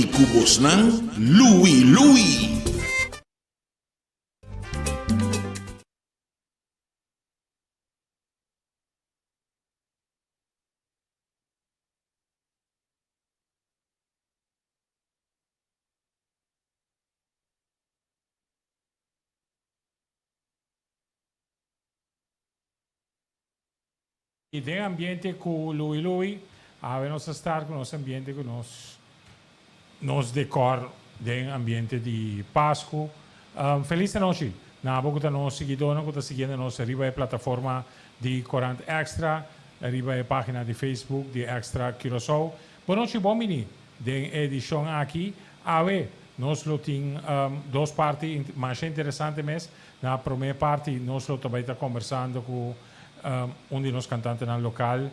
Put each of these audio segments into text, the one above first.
Ari Kubos ng Louie Louie. E tem ambiente com Louie Louie, nós estar com o nosso ambiente, com nos decor, tem ambiente de Páscoa. Feliz noite. Na boca nós seguidores que estão seguindo nós arriba a plataforma de Corante Extra, arriba a página de Facebook de Extra Curaçao. Boa noite, bom menino. De edição aqui, nós temos duas partes mais interessantes mesmo. Na primeira parte, nós também estamos conversando com um de nós cantantes no local,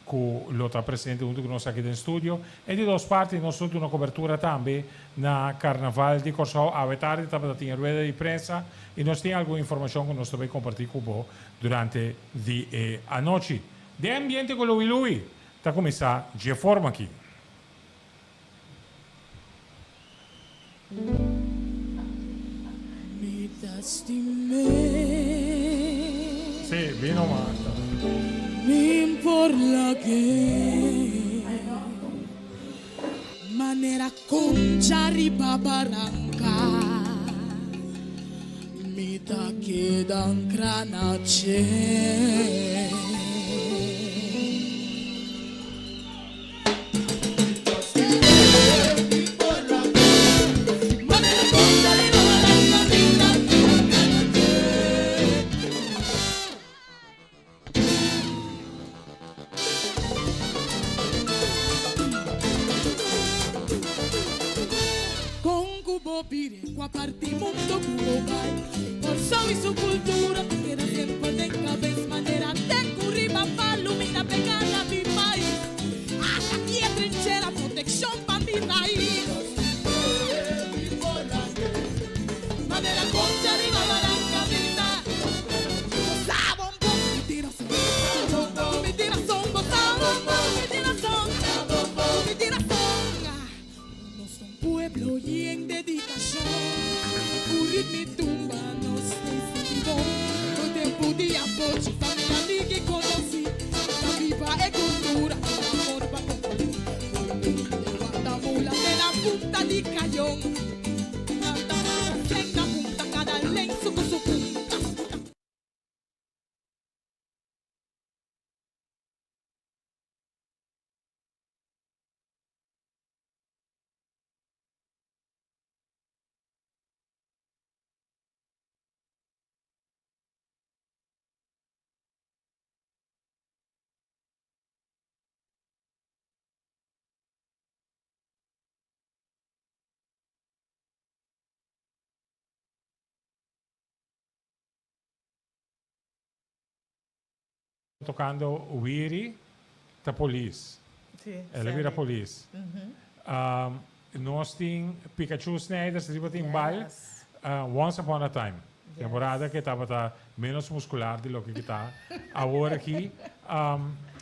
com o outro presente junto com nós aqui no estúdio. E de duas partes, nós temos uma cobertura também na Carnaval de Corsau. À tarde, estamos tendo rueda de prensa e nós temos alguma informação que nós também compartilhar com você durante a noite. De ambiente com Louie Louie, está começando de forma aqui. Me lastimé. Sì, vino mata. Mi imporla che manera concha riba barranca mi da quedan cranache. Qua parti mundo global por su y su cultura era tiempo de cabeza manera de curriba palumina pegada a mi país hasta aquí trinchera protección para mi raíz manera concha de balanca vida sabon me tira son me tira son no son pueblo y en dedicación mi tumba no sei sentido no tempo de apoio família amiga e conheci a viva é cultura amor para compartilhar guarda mula na punta de canhão na punta cada lenço com sua punta. Tocando Wiri, da Police. Sì, Ela vira Police. Nós temos Pikachu Snyders, riba tem bal, Once Upon a Time. Temporada que estava menos muscular do que está. Agora aqui,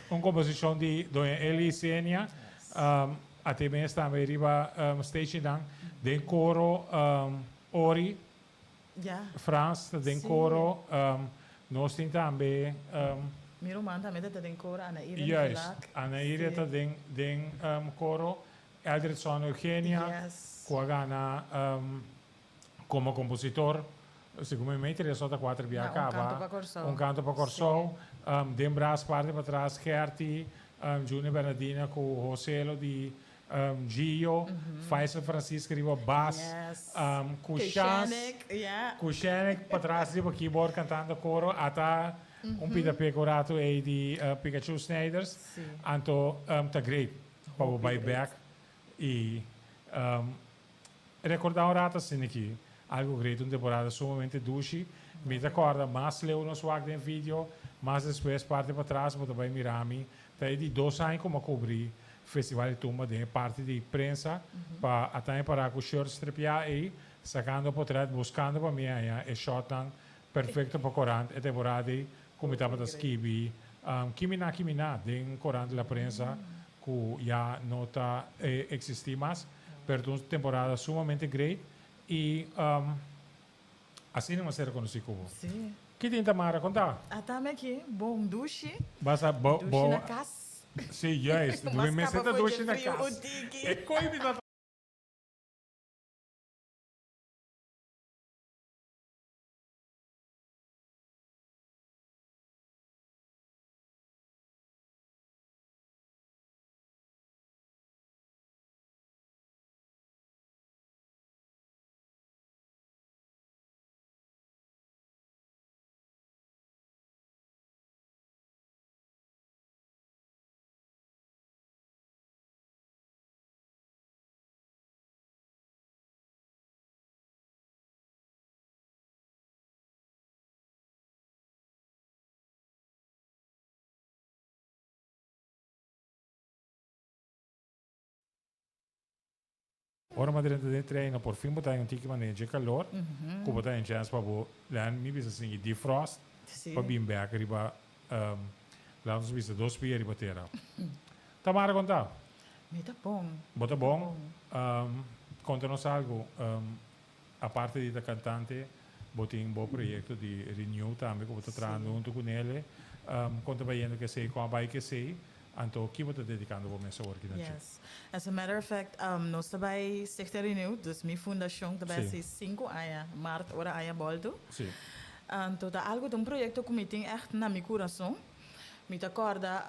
uma composição de Dona Eli Senia, até mesmo também riba stage dan, den coro Ori, France, den coro, nós temos também Miro man também está dentro cora Ana Irene. Juist, Ana Irene está dentro coro, Eldritson Eugenia, Quagana como compositor, seguramente ele só está 4 via acaba, canto para Corsau, Dembras parte para trás, Gerti, Júnior Bernardina com o Roselo de Gio, Faisal Francisco riba bass, Kushanek para trás riba keyboard cantando coro, até pida pecorato e di Pikachu Snyders, anto tá great, para o buyback e recordar rata assim aqui, algo great, uma temporada sumamente duche, me recorda, mas leu no swag de vídeo, mas depois parte para trás, para também mirami, tá aí de 2 anos como cobrir festival de tumba de parte de prensa, para até para o shirt stripia aí, sacando portrait, buscando para mim aí, e shot perfeito para corante, e temporada como estava da skibi, kimina, den corante la prensa, que ya no está existe más, pero una temporada sumamente great y así no va a ser conocido como. Sim. ¿Qué tiene Tamara contar? Até aqui, bom duche. Vas a Duche na casa. Sí, juist. Doe Mas mensen capa dat foi douche de na frio, casa. o tiki. E coi me dat. Ora ma dentro de treino, por fim botar um tique maneira de calor, que botar em chance para bo, lá me bisa assim, defrost, Sim. para bem back riba, lá nos bisa 2 pies riba terra. Tamara conta, Me tá bom. bota bom, conta-nos algo, a parte da cantante, botem um bom projeto de renew também, que bota trabalhando junto com ele, conta bem que sei, com a bai que sei, então que bota dedicando para essa work na Yes. As a matter of fact, nós também Stichter Renew, dus minha fundação também Sim. se 5 anos, março, ora anos volto. Sim. Então, tá algo de projeto que me tem echt na meu coração. Me te acorda,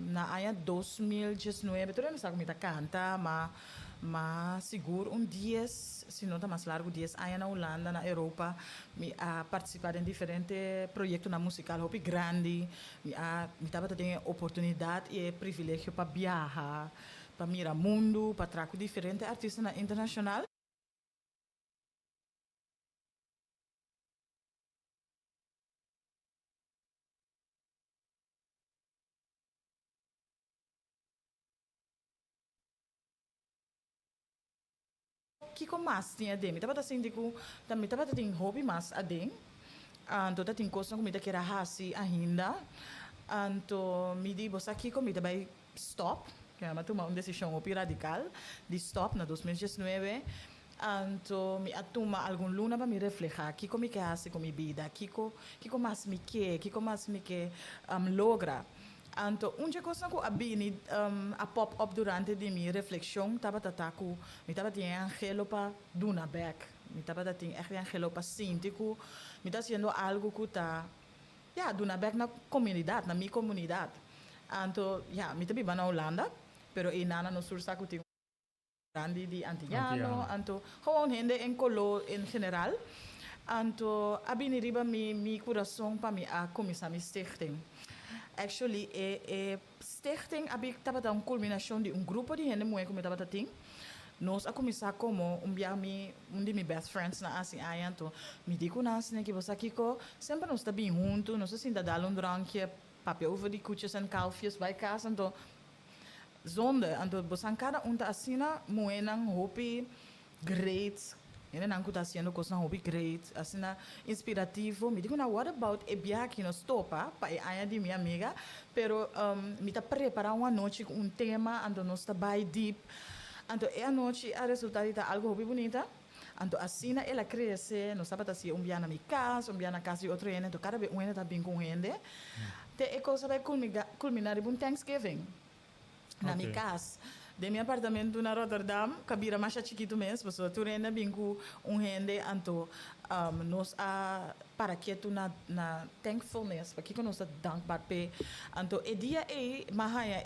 na ano 2019, tu não sabe me te canta, mas seguro 10, se não tá mais largo, 10 anos na Holanda, na Europa, me a participar em diferentes projetos na musical, hopi grande, me tava tendo oportunidade e privilégio para viajar, para mirar mundo, para trazer diferentes artistas na internacional. Kiko mas tinha dem, tava assim digo, também tava tem hobby mas a dem. Então tem coisa que me queira hasi ainda. Então me di bosa Kiko me vai stop, que é tomar uma decisão opi radical de stop na 2019. Então me atuma algum luna para me reflejar, Kiko me quer hasi com minha vida, Kiko mas me quer, Kiko mas me quer logra. Então, uma coisa que abini a pop up durante de minha reflexão, estava tataku, me estava tendo angelo para duna back, me estava tendo angelo para sintico, me estava fazendo algo que tá, duna back na comunidade, na minha comunidade. Então, me estava na Holanda, pero inana no sursa que grande de Antillano, então, gewoon gente em colo em geral. Então, abini riba mi coração para me a começar me stichting. Actually, stichting estava uma culminação de grupo de gente muito como estava tendo. Nós a começar como de meus best friends na assim aí então me digo nas né que você aqui sempre nós está bem junto, nós assim dar um drankje, papel over de koetjes en kalfjes bij casa então zonde então você cada tá assim na moeda hopi great. Ele não está sendo coisa hobby great, assim na inspirativo. Me digo na what about e viagem nos topa para a de minha amiga, pero me está preparar uma noite com tema, então nós está bem deep. Então a noite a resultado está algo hobby bonita. Então assim ela cresce, nós sabe assim dia na minha casa, dia na casa de outro gente, então cada vez está bem com gente. Te é coisa vai culminar em Thanksgiving na minha casa. De meu apartamento na Rotterdam, cabira mais chiquito mesmo, pessoa tu renda bem com gente, então nós para que tu na thankfulness, para que nós dankbar pe, então o dia mahaya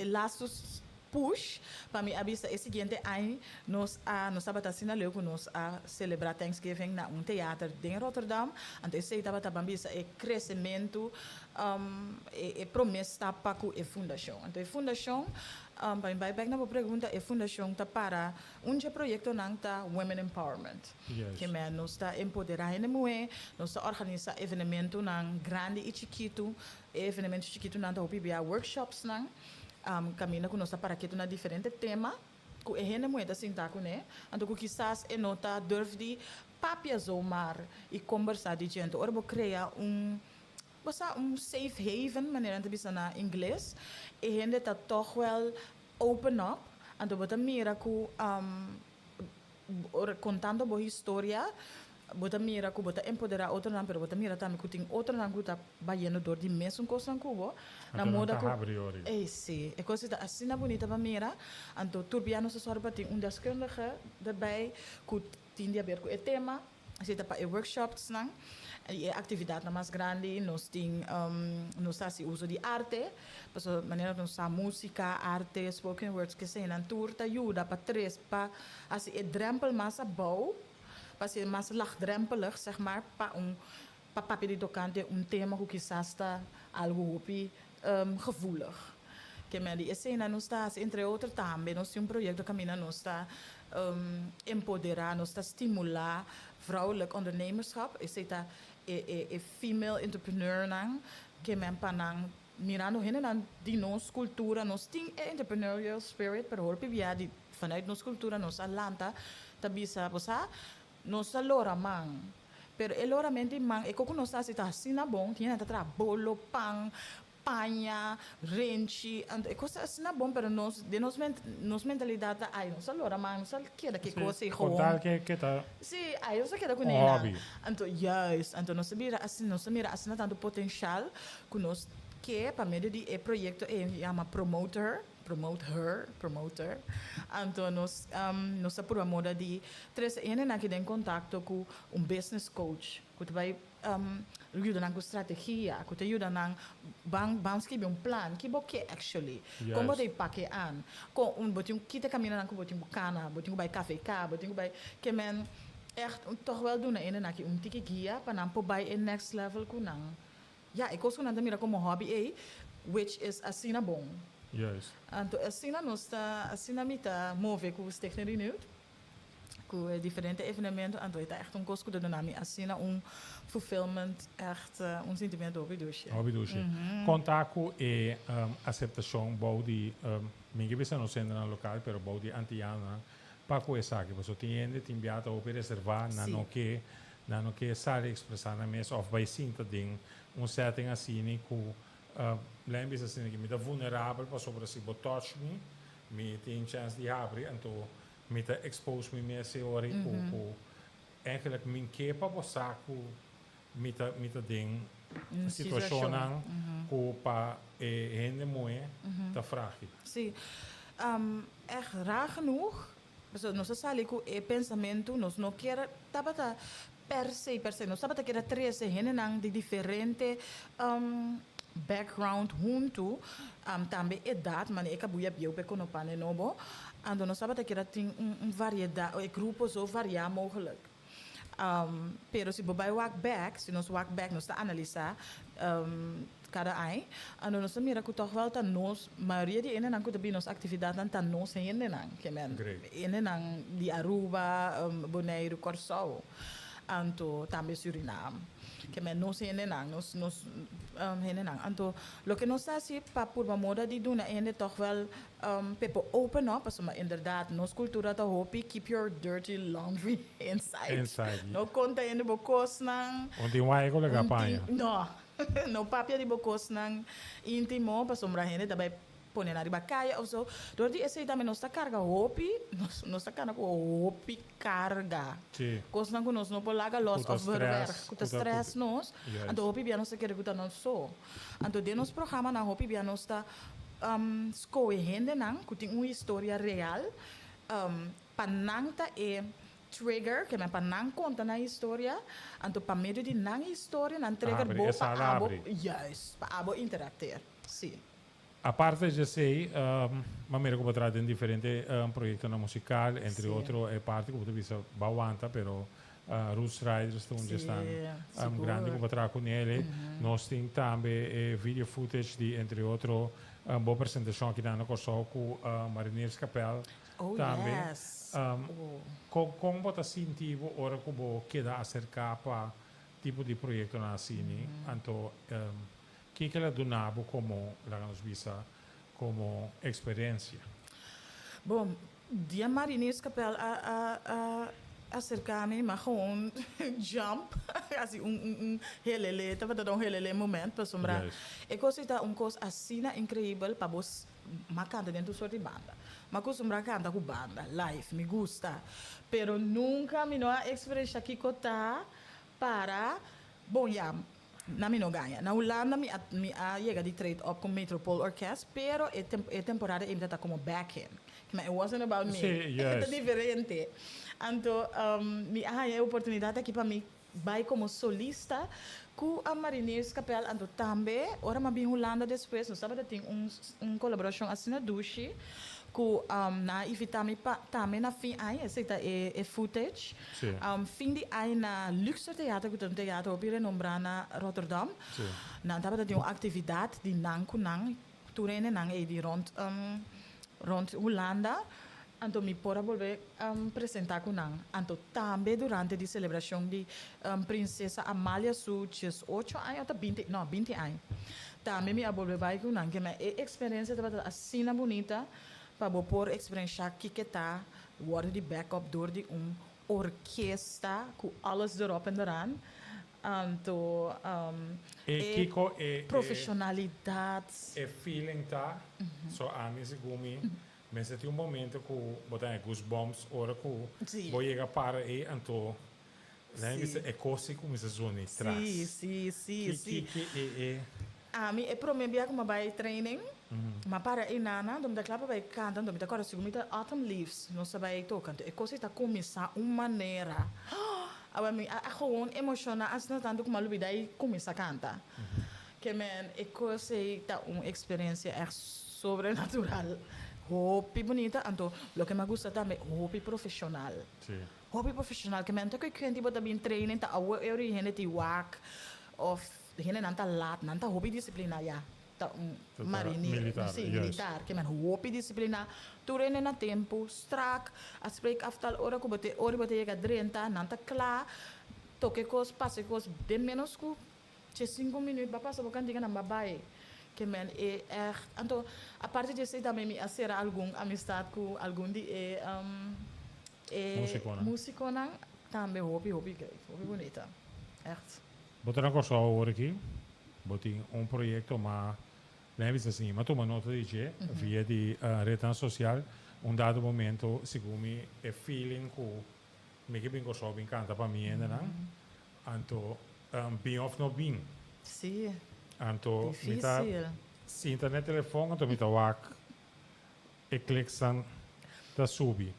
lastos push para me avisa esse seguinte ano nós sábado assim na que nós celebrar Thanksgiving na teatro em Rotterdam, então esse estava também crescimento promessa para a fundação, então a fundação vai back na pergunta, a fundação está para projeto não tá Women Empowerment, que nós está empoderar a mulher, nós está organizar eventos não grande e chiquito, eventos chiquito não tá opibia workshops não, caminha com nós para que tu na diferente tema, que é gente mulher assim tá com né, então que quizás é nota deve de papia zomar e conversar de gente, ora vou criar was safe haven, maneira de bisa na inglês, e gente tá toch wel open up, ando bota mira ku contando boa história, bota mira ku bota empoderar outro não, pero bota mira também ku tem outro não ku tá baiano dor de mesmo coisa não kubo, na moda ku. Sim, é coisa assim na bonita para mira, ando turbiano se sorba tem deskundige daarbij, ku tinha a ver com o tema, zit para workshops não. E atividade na mais grande, nós temos uso de arte, porque maneira que nós música, arte, spoken words, que se na tour te ajuda para três, para assim é drempel mais bouw, para ser mais laagdrempelig, zeg maar, para papel de tocante tema que quizás está algo gevoelig. Que me die cena nós está, entre outros também, nós temos projeto que nós está empoderar, nós está estimular vrouwelijk ondernemerschap. Is het female entrepreneur nang, que men panang mirando hen dan die nos cultura, nos ting entrepreneurial spirit, pero hoor via die vanuit nos cultura, nos Atlanta, tabisa bosa, nos lora mang. Pero elora menti mang, e coco nos está assim na bom, tinha tra bolo, pang, panha, renchi, e coisa assim na bom, pero nos mentalidade ai, nos lora mang, nos queda que coisa e contar que tá. Sim, aí você queda com ele. Então, yes, então nós mira assim tanto potencial que nós que para meio de projeto chama promoter. Então nós por moda de três aqui em contato com business coach, que vai ajuda na estratégia, que te ajuda na escrever plan, que boque actually, como te paque an, com botinho que te caminha na botinho bucana, botinho vai café botinho vai que men echt toch wel doen en aqui tiki guia para não bij in next level kunang. Ja, ik was gewoon aan het mira como hobby which is assina bom. Yes. Então, assim nós está assim na mita move com os técnicos com diferentes evenementos, então é echt coisa que dá nami assim fulfillment echt sentimento hobby doce. Contato e aceitação body minha vez não sendo na local, pero body antiana para coisa que você tem enviado ou reservar não que sabe expressar na mesa of by sinta ding setting assim com lembra assim que me dá vulnerável para sobre se touch me tem chance de abrir então me tá expose me esse hora com eigenlijk min que para você com me tá ding situação não com para gente moe tá frágil. Sim, echt raar genoeg. Nós sabe que o pensamento nós não quer tabata per se nós tabata quer três gente não de diferente background junto também idade mas é que buia bio pe kono pane nobo ando nós tabata quer tem variedade grupos ou variar mogelijk. Pero se bobai walk back, se nós walk back nós tá analisar cada ai, ando nós mira que toch wel nós maioria de ene nang que também nós atividade tá nós ene nang, que men ene nang di Aruba, Bonaire, Curaçao, anto também Suriname, que men nós ene nang, nós ene nang, anto lo que nós assim para por uma moda de duna ene toch wel people open up, mas inderdaad nos cultura tá hopi keep your dirty laundry inside. No conta ene bocos nang. Onde vai com a panha? No. No papia de bocos nang íntimo para sombra gente também põe na riba caia ou so. Dor de esse também nós tá carga hopi, nós tá carga hopi carga. Sim. Cos nang nós não polaga loss of work, com stress nós. Ando hopi bia nós quer que nós so. Ando de nos programa na hopi bia nós tá scoe gente nang, que tem uma história real. Panang tá trigger que me panang conta na história, então para meio de na história não trigger bo para abo, yes, para abo interacter, sim. A parte de sei, maneira como trata em diferente projeto na musical, entre outros é parte como tu viste bawanta, pero Roots Riders estão onde estão grande como trata com ele, nós temos também video footage de entre outros boa apresentação aqui na Curaçao com Marineiros Capel. Oh, também. Yes. Como você sentiu ora como queda acerca para tipo de projeto na cine? Então, que ela donava como la nos visa como experiência? Bom, dia Marineiros Capel acercar-me, maar gewoon jump. Als ik een helele, dat was een helele moment, para sombra. Yes. Ik was het een coisa assim incrível para vos, maar canta dentro soort de banda. Maar ik sombra canta com banda, live, me gusta. Pero nunca me no experiência aqui cota para, bom ja, na me no ganha. Na Holanda me a chega de trade op com Metropole Orkest, pero é temporada ainda tá como backing. Mas it wasn't about me. Sí, yes. É diferente. Então, me há a oportunidade aqui para mim vai como solista com a Marinês Capel, então também, ora mas bem Holanda depois, no sábado tem colaboração assim na Dushi, com na invitami também na fim aí, essa é footage. Sim. Fim de aí na Luxor Theater, que é um teatro op hier nombrar na Rotterdam. Sim. Na tábada tem uma atividade de nang kunang, toerenen nang é de rond Holanda. Então, me pode volver apresentar com nang. Então, também durante a celebração de Princesa Amália Sul, 18 anos, ou 20 anos. Também me volver vai com nang, que é experiência assim bonita, para pôr experiência que está, worden de backup door de orquesta, com alles erop en eraan. Então, Kiko, profissionalidade. É feeling tá, só a mim se gumi. Mas tem momento que botar goosebumps, ora que Sim. vou chegar para aí, então, né, Sim. é coisa como se zona atrás. Sim. É A mim é para mim que uma vai training, mas para aí nana, dom da clapa vai cantar, dom da agora se comita Autumn Leaves, não sabe aí tocando, é coisa está começar uma maneira. A mim a gewoon emocionar, as não tanto como a lubida aí começa a cantar. Que man, é coisa está uma experiência é sobrenatural. Hobby bonita, então, o que me gusta também, hobby profissional. Sim. Hobby profissional, que men que quem tipo também treina, tá a eu hene ti wak of hene nanta lat, nanta hobby disciplina ya. Tá militar, sim, yes. militar, que men hobby disciplina, tu treina na tempo, strak, a spreek aftal ora ko bote, ora bote chega 30, nanta klaar, toque cos, passe cos, de menos ku, 5 minutos, ba passa bocan diga na babai. Que men é então a parte de ser também me hacer algum amistade com algum de musicona também hobby bonita echt Botar uma coisa agora aqui, botar projeto, mas lembra-se assim, mas toma nota de que via de rede social, dado momento, segundo é feeling que me que bem gostou, bem canta para mim ainda, não? Então, bem of no bem. sim Então, difícil se internet telefone, então me tá wak, e clicksan da subi.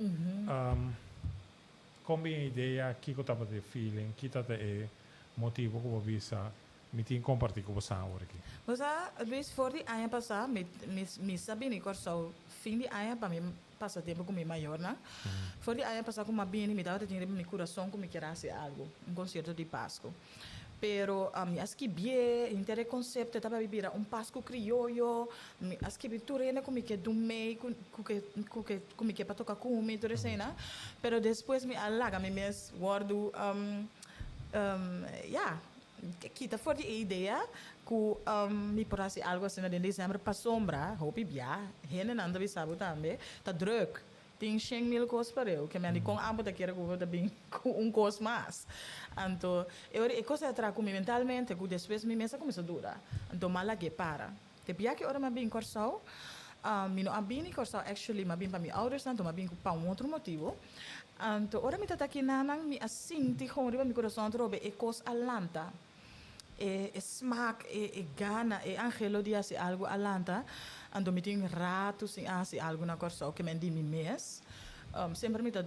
Como bem a ideia, que eu tava de feeling, que tá de motivo que eu visa, me tinha compartilhar com você agora aqui. Você, Luís, for de ano passado, me sabia que eu fim de ano para mim passa tempo com meu maior, né? For de ano passado, como bem, me dava tinha meu coração como queria fazer algo, concerto de Páscoa. Pero acho que bem, intere conceito estava vivir Páscoa criollo, acho que turene como que do meio, como que para tocar com o meio cena, pero depois me alaga me mes guardo kita for de ideia que me parece algo assim em dezembro para sombra, hope bia, hene nanda vi sabe também, tá druk. Tem 100.000 coisas para eu, que me com ambos da queira que eu também com coisa mais. Então, eu coisa atrás comigo mentalmente, que depois me mesa começa a durar. Então, mal que para. Que pia que ora me bem corsal, me não abini corsal actually me bem para meus outros, então me bem para outro motivo. Então, ora me tá aqui nanang me assim, te com riba meu coração trobe e coisa alanta. E smaak, e gana, e angelo di asi algo alanta. Ando me tem rato sim asi algo na corso que me di mi mes. Sempre me tá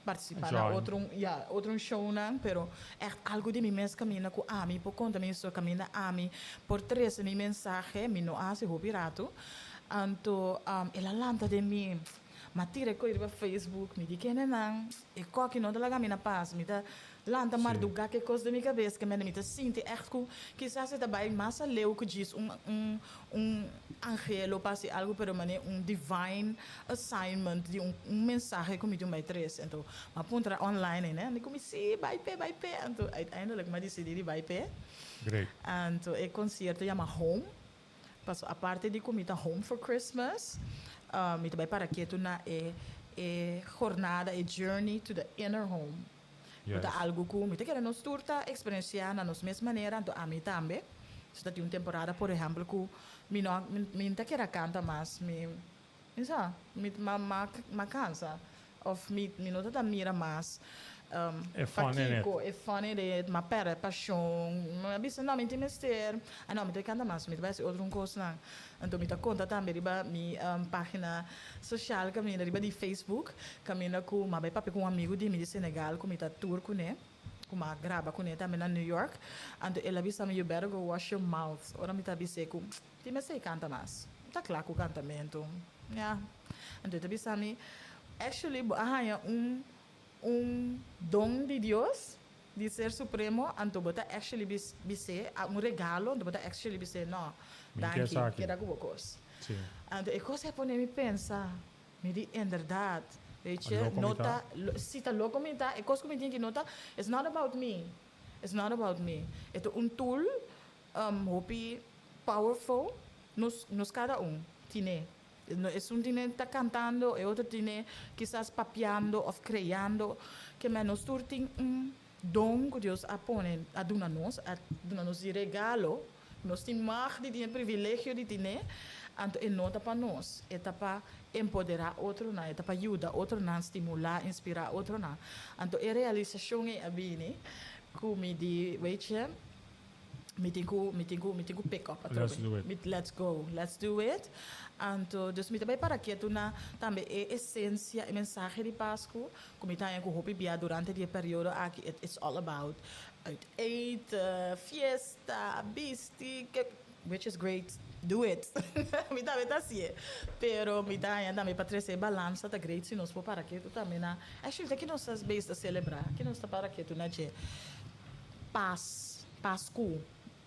participar na outro show não, pero echt algo de mi mes camina com ami, por conta me isso camina ami, por três mi mensagem, mi no asi hobby rato. Anto ela lanta de mim. Matire ko iba Facebook, me di que não, e coque não talaga mina paz, me tá lanta maar do que coisa da minha cabeça que me tá sinto echt que se você também massa leu que diz angelo passe algo pero mané divine assignment de mensagem que me deu mais três então uma ponta online né e comecei vai pé então uiteindelijk me decidi vai pé Great. então é concerto chama Home passou a parte de comida Home for Christmas me também para que tu na jornada, journey to the inner home. Yes. Bota algo que me quer nos turta experienciar na nos mesma maneira, então a mim também. Se tem uma temporada, por exemplo, que me não quer cantar mais, me cansa, ou me não tá mira mais. É fun, né? É fun, é uma pera, paixão. Mas não, me tem mister. Ah, não, me tem canta mais, me vai ser outra coisa não. Então me tá conta também riba mi página social, caminha riba de Facebook, caminha com uma bem papo com um amigo de Senegal, com me tá tour com ele. Uma grava com ele também na New York. Então ele disse me you better go wash your mouth. Ora me tá disse que te me sei canta mais. Tá claro que o cantamento. Yeah. Então ele disse me actually arranha dom de Deus de ser supremo, então bota actually bise regalo, então bota actually bise no, daqui que era com coisa. Sim. Então é coisa para me pensar, me di em verdade, weet je, nota, se tá louco me tá, é coisa que me tem que nota, it's not about me, é tool, hopi powerful, nos cada tiene. Es un tiene está cantando, e outro tiene quizás papiando ou criando, que menos turting dom que Deus a dona-nos de regalo, nós temos mais de privilégio de ter, então é nota para nós, é para empoderar outro, é para ajudar outro, estimular, inspirar outro, então a realização é a bine, como de, weet je, me tenho que pick up. Let's go. Let's do it. Então, dus me também para que tu na também a essência, a mensagem de Páscoa, como está com o hobby durante o período aqui, it's all about eten, fiesta, bisti, which is great. Do it. Me também tá assim. Pero me dá também para trazer balança, tá great se nós for para que tu também na. Actually, que nós estamos bem a celebrar, que nós está para que tu na je paz,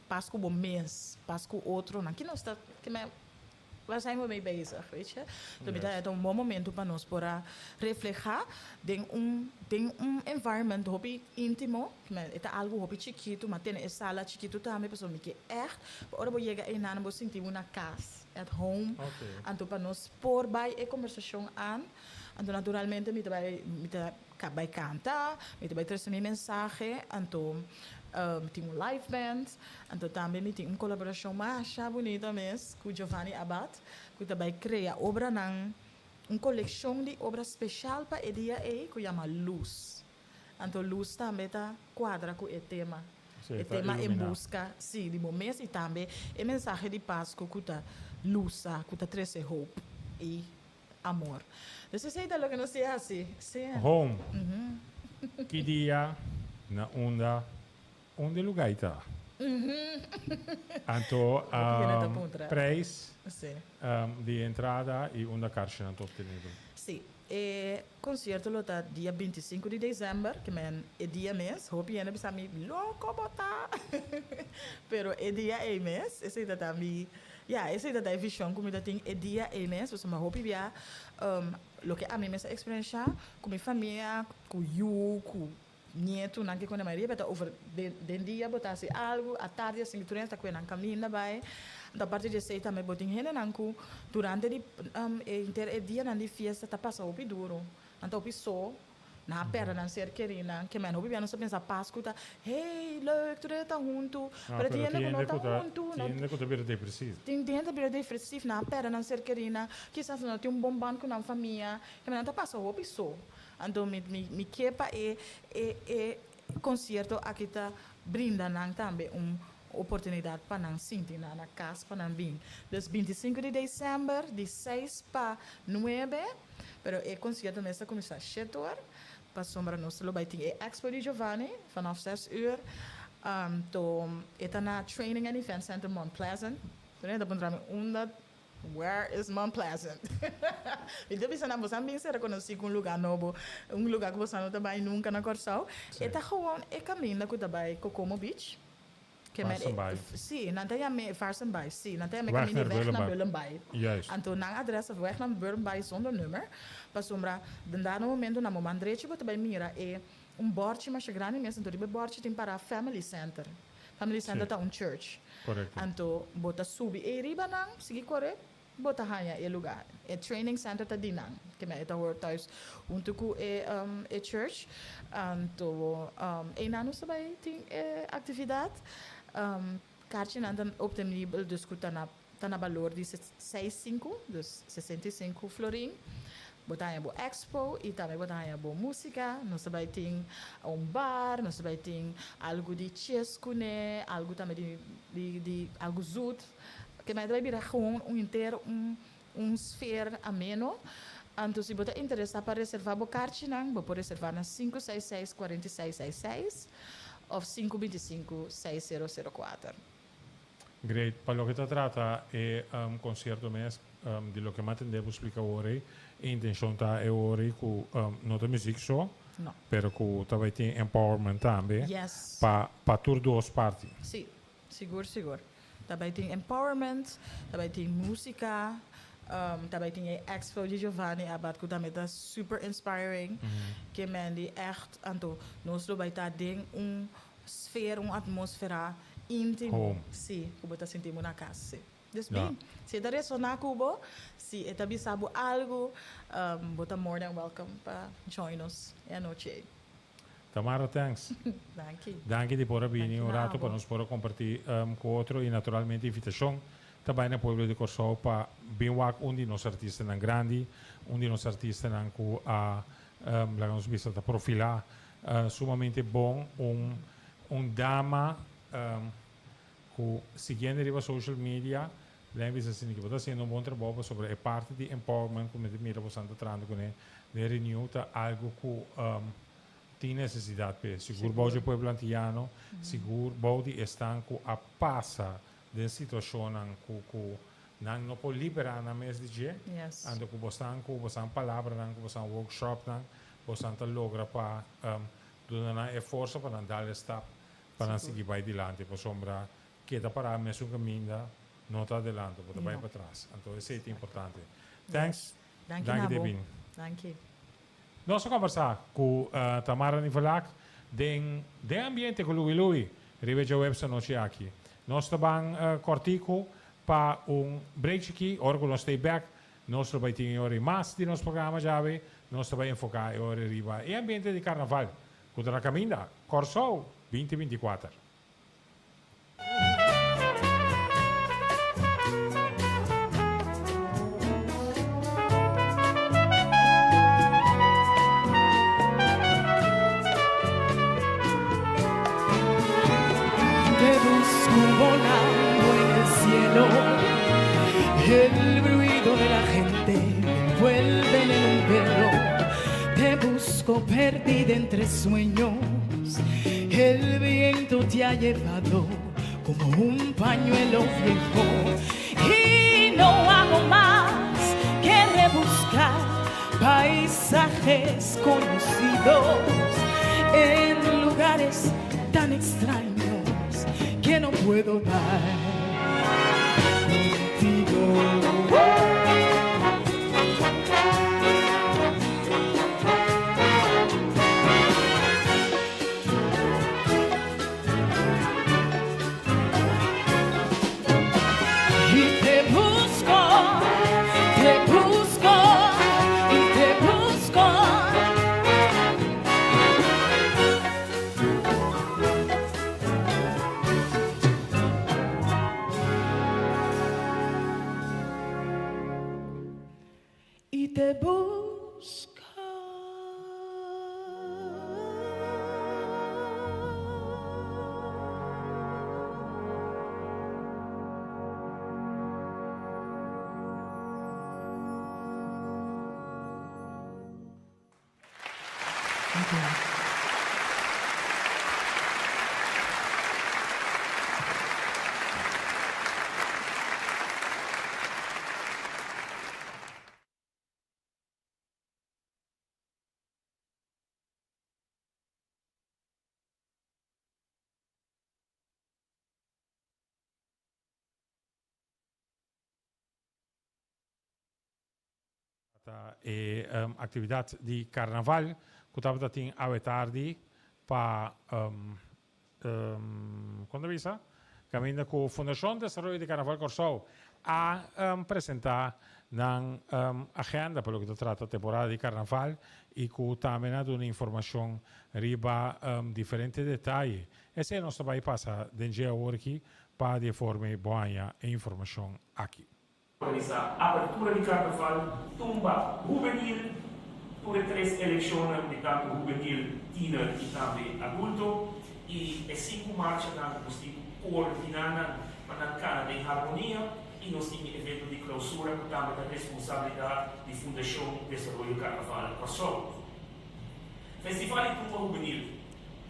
Páscoa bom mês, Páscoa outro, não. Que nós está que me vai sair meio bezig, weet je? Então, é um bom momento para nós para refletir tem environment hobby íntimo, que é algo hobby chiquito, mas tem essa sala chiquito também, pessoal, que é ora vou chegar aí na vou sentir uma casa, at home. Então, para nós por by a conversação então naturalmente me vai cantar, me vai trazer minha mensagem, então tem live band, então também tem uma colaboração mais bonita mesmo com Giovanni Abad, que também cria obra uma coleção de obras especial para o dia aí, que chama Luz. Então Luz também está quadra com o tema. O tema em busca, sim, de momentos e também a mensagem de Páscoa que está luz, que está trazendo hope e amor. Então, você sabe o que não sei assim? Home. Que dia na onde lugar está? Então, preço de entrada e onde a caixa não está obtenido. Sim. O concerto está dia 25 de dezembro, que é dia mês. Hope que você me louco botar. Pero é dia e mês. Esse é também. Esse é a visão como tem é dia e mês. Você me hope via lo que a mim essa experiência com minha família, com eu, com nieto, não que quando a maioria bota over den dia botar se algo à tarde assim que tu está com um caminho na vai. Da parte de sei também botin rena nanku durante o dia na de festa tá passa o duro. Então o só na pera na cerquerina que men hopi não só pensa Páscoa tá hey leuk tu está junto para ti ainda não tá junto ainda que tu bira depressivo tem ainda bira depressivo na pera na cerquerina quizás não tem bombando com a família que men tá passa o só então me quepa concerto aqui tá brinda também oportunidade para não sentir na casa para não vir. Dus 25 de dezembro, de 6 para 9, pero o concerto mesmo começa às 7 horas, para sombra nós vai ter Expo de Giovanni, vanaf 6 uur. Então, está na Training and Event Center Mount Pleasant. Então, da pontra where is Mount Pleasant? E depois na você também será conhecido com um lugar novo, um lugar que você não trabalha nunca na Corsal. Está gewoon caminho que trabalha Kokomo Beach. Sim, não tem a Varsenbay. Sim, não tem a caminho weg naar Bullenbay. Juist. Então, na adresse weg naar Bullenbay zonder nummer. Para sombra, dan no momento na momandreche, você vai mira bordje, mas grande mesmo, então o bordje tem para Family Center. Family Center tá church. Correto. Então, bota subir e riba não, seguir correr. bota hanya e lugar. E training center ta dinang. Que me eta hoort thuis. Untuku e church. Anto e nano sabay ting actividad. Kaartje na dan op de nível dus ku tana valor de 65, dus 65 florin. Botanya bo expo e também botanya bo música, nós também tem bar, nós também tem algo de chesco, né, algo também de algo zoet, que mais vai virar gewoon inteiro sfeer ameno. Então se você interessa para reservar bo kaartje nang, pode reservar na 566-4666 of 525-6004. Great. Para lo que se trata è un concerto mes di lo che Mattendevo explica ora. Intenzione è ora con non la music show, No. però con também empowerment também. Yes. Para tur duas partes. Sim, seguro. Também tem empowerment, também tem música, também tem expo de Giovanni Abad, que também está super inspiring. Que Mandy echt, então, nós vai estar dentro sfeer, atmosfera íntimo. Home. Sim, que você sentimos na casa. Dus Ja. bem, se daar is na Cuba, se é também sabe algo, você more than welcome para join us a noite. Tamara, thanks. Danke. Danke di por venir un rato Dankjewel. para nos poder compartir con otro y naturalmente invitación também no pueblo de Corsau para benwak undi nos artistas nan grandi, undi nos artistas nan ku la nos vista da profila sumamente bom un dama ku siguiendo riva social media lei visa sin che sta facendo un buon lavoro sobre e parte di empowerment come di mira posando trando con de renew ta algo ku tem necessidade per sicuro o pueblo antiano sicuro bodi estanco a passa de situazione cu nan no po libera na mes di je Yes. ando cu bosan palavra nan cu bosan workshop nan bosan ta logra pa dona e forza para andare step para seguir vai dilante po sombra che da para mes un caminda non ta adelante po vai para trás então isso é importante thanks Danke, danke Nabo. Devin. Danke. Nós vamos conversar com Tamara Nivelak de ambiente com Lui. Riveja website noci aqui. Nós também cortico para break aqui, ora que nós stay back, nós também temos ora mais de nosso programa já ve, nós também enfocar ora riba e ambiente de carnaval. Com a caminda, Corsau 2024. Te busco volando en el cielo, el ruido de la gente me envuelve en el velo. Te busco perdida entre sueños, el viento te ha llevado como un pañuelo viejo. Y no hago más que rebuscar paisajes conocidos en lugares tan extraños que no puedo dar contigo. Y te busco, y te busco. Y te busco. E atividade de carnaval que estava tem à tarde para quando visa caminha com a Fundação de Desarrollo de Carnaval Corsau a apresentar na agenda pelo que trata a temporada de carnaval e que também dá uma informação riba diferentes detalhes. Esse é o nosso trabalho passa dentro aqui para de forma boa e informação aqui. Organizar a abertura de carnaval, tumba juvenil, por 3 eleições de tanto juvenil, teenager e também adulto, e 5 marcha na coordenada para cada em harmonia, e nós temos evento de clausura que também da responsabilidade de Fundação Desenvolvimento Carnaval Passou. Festival de Tumba Juvenil,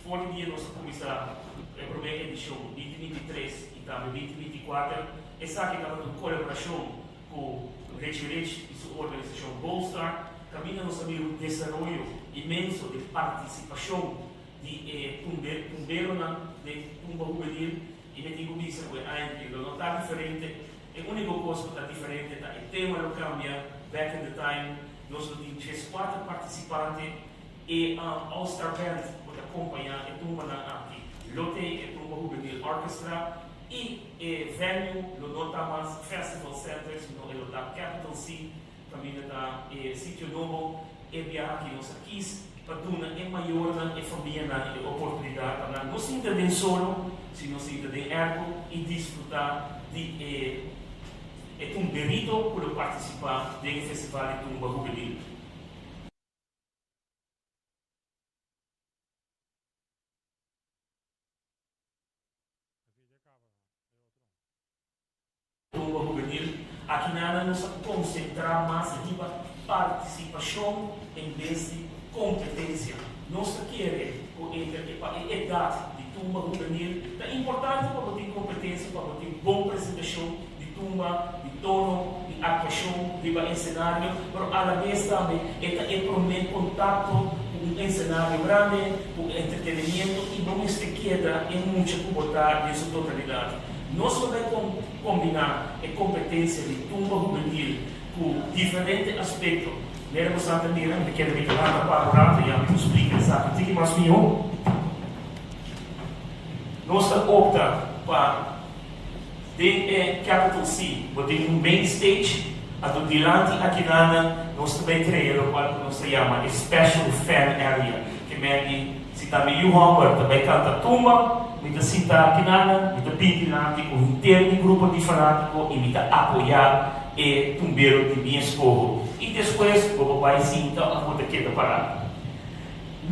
foi dia nós começamos a primeira edição 2023 e também 2024. Essa aqui estava em colaboração com o Rich Rich e sua organização Bolstar. Também nós temos um desenvolvimento imenso de participação de tumbeiro de tumba juvenil e me digo isso que ainda não está diferente. A única coisa que está diferente é o tema não cambia. Back in the time, nós tínhamos 4 participantes e a All-Star Band que acompanha a tumba aqui. Lotte e tumba juvenil orchestra e venue no Notamas Festival Centers no Elota Capital C, também está sítio novo e viajar aqui nós aqui para dar é maior na família na oportunidade para não se entender solo, se não se entender ergo e desfrutar de um berito por participar do Festival de Tumba Juvenil. Tumba Juvenil, aqui nada nos concentrar mais na participação em vez de competência. Nós queremos a idade de Tumba Juvenil, é importante para ter competência, para ter boa apresentação de tumba, de tono, de atuação, de cenário, mas à vez também é promover contato com um cenário grande, com entretenimento e vamos ter queda em muita cobertura nessa totalidade. Nós vamos combinar a competência de tumba juvenil com diferentes aspectos. Nós vamos entender que é de para o rato e a me explica exatamente o que meu. Nós optamos para de Capital C, botar um main stage, a do dilante aqui nós também criamos o que nós chamamos Special Fan Area, que mede se também o Humber também canta tumba, me sinta aqui me dilante com um interno grupo de fanáticos e me apoiar e tumbeiro de minha escola. E depois, o papai sinta a conta que está parada.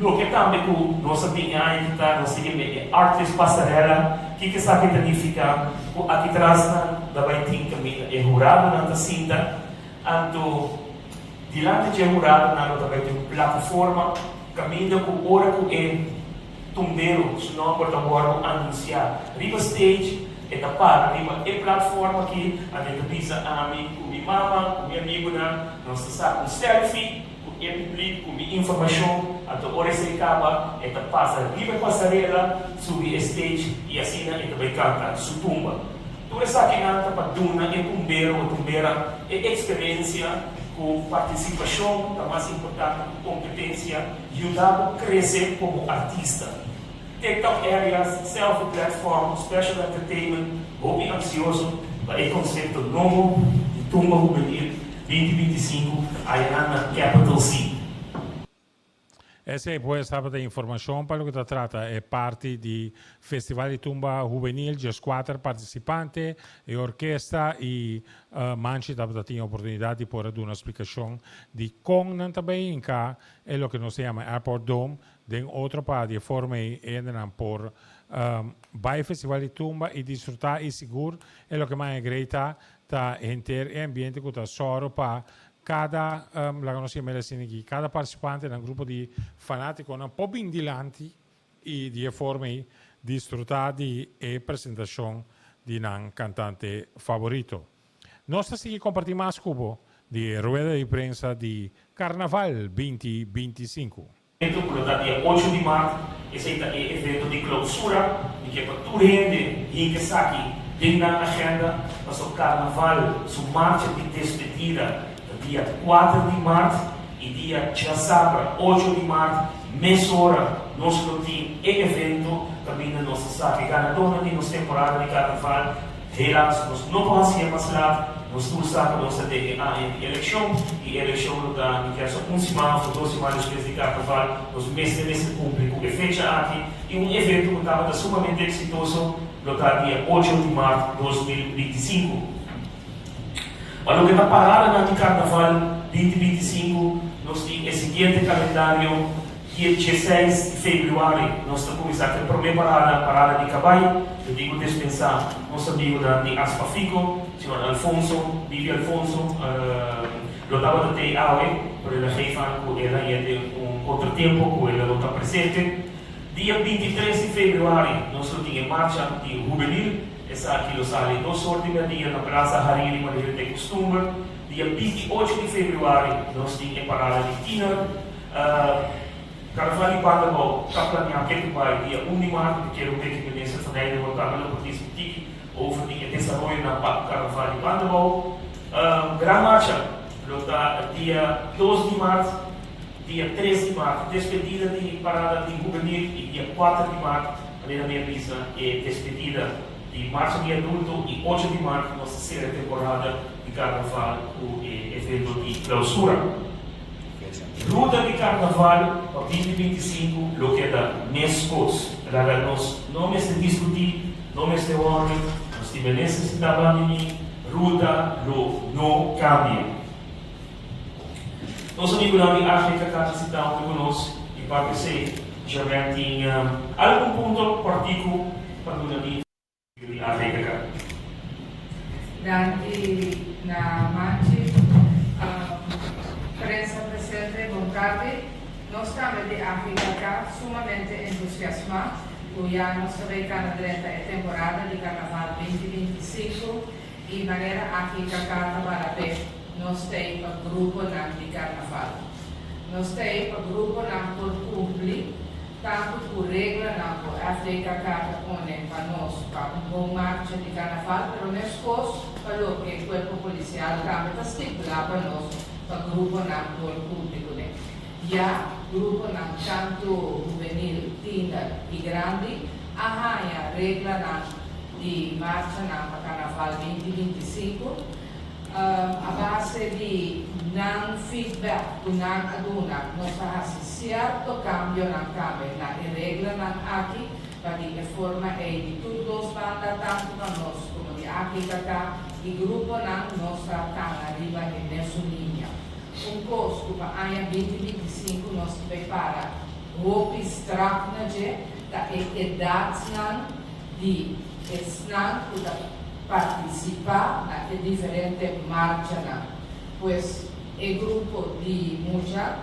O que também com nossa pinha, nós temos artes passarela, que está aqui significa aqui atrás da baitinha caminho é jurado na cinta, então diante de jurado na outra baitinha plataforma caminho com hora com tumbeiro, se não porta agora anunciar riba stage é tapar riba é plataforma aqui a gente pisa a mim com minha mama com meu amigo nós saca um selfie é público com informação até hora se acaba é passa riba passarela subir stage e assim é também canta sua tumba tudo isso aqui nada para duna é tumbeiro ou tumbeira é experiência com participação é mais importante com competência ajudar a crescer como artista. TikTok areas, self-platform, special entertainment, hobby ansioso para o conceito novo de Tumba Juvenil 2025 aí na Capital C. Essa é boa sábado de informação para o que trata é parte do Festival de Tumba Juvenil, de 4 participantes, e orquestra e manche tem a oportunidade de poder dar uma explicação de como também cá é o que nós chamamos Airport Dome, de outra parte de forma e por vai Festival de Tumba e desfrutar e seguro é o que mais é greita tá inter ambiente que está só para cada cada participante nel gruppo di fanatici un po' bindilanti e di forme di sfruttati e presentazione di un cantante favorito. Nostra si compartimos más cubo di rueda di prensa di Carnaval 2025. Dia 8 di marzo esse é evento de clausura que para tudo rende e que saque tem na agenda para o Carnaval, sua marcha de despedida dia 4 de março e dia 8 de março, meia hora, nós temos evento também na nossa saque ganadora de nossa temporada de Carnaval helaas nós não podemos falar, nós estamos em eleição, e a eleição da uma semana ou 2 semanas depois de carnaval, nós mês público e fecha aqui, e um evento que estava sumamente exitoso, no dia 8 de março de 2025. Mas o que está parado no carnaval 2025, nós temos o seguinte calendário, dia 16 de fevereiro, nós estamos começando a primeira parada de Cabai, eu digo dispensar nosso amigo de Aspafico, o senhor Alfonso, Bibi Alfonso, eu estava até Aue, por ele geven com ele e contratempo, com ele não está presente. Dia 23 de fevereiro, nós temos marcha de juvenil, essa aqui nós sai 2 horas de dia na Praça Hariri, mas ele tem costume. Dia 28 de fevereiro, nós temos parada de Tina. Carnaval de Bandabal, está planeado que vai dia 1 de março, porque eu tenho que me dizer que eu vou estar no discutir over o desenvolvimento na Carnaval de Bandabal. Gran Marcha, dia 12 de março, dia 13 de março, despedida de parada de juvenil, e dia 4 de março, a minha missa é despedida de marcha de adulto, e 8 de março, nossa terceira temporada de Carnaval, o evento de clausura. Ruta de Carnaval para 2025, lo que da MESCOS. Nós não se discutir, não se ordem, nós temos necessidade de ruta, não cambia. Nosso amigo lá de África está citando conosco e para que se já tem algum ponto particular para o amigo de África. Dante na Manchi, prensa presente, bom tarde. Nós estamos de África sumamente entusiasmados, porque já nós sabemos que a temporada de Carnaval 2025 e maneira África Carnaval nós temos o grupo de Carnaval. Nós temos o grupo por cumprir, tanto por regra na África Carnaval para nós, para um bom marcha de Carnaval, mas nós falou que o corpo policial também está estipulado para nós, para o grupo por público. Já o grupo tanto juvenil, teenager e grande, arranha regra de marcha para Carnaval 2025, a base de não feedback, não aduna, nós fazemos certo cambio na câmera, na regra aqui, para de forma de todos os bandas, tanto para nós como de África, e grupo nós estamos arriba nessa linha. Custo para a 2025 nós prepara o estratégia da idade de participar na diferente marcha, pois o grupo de mulher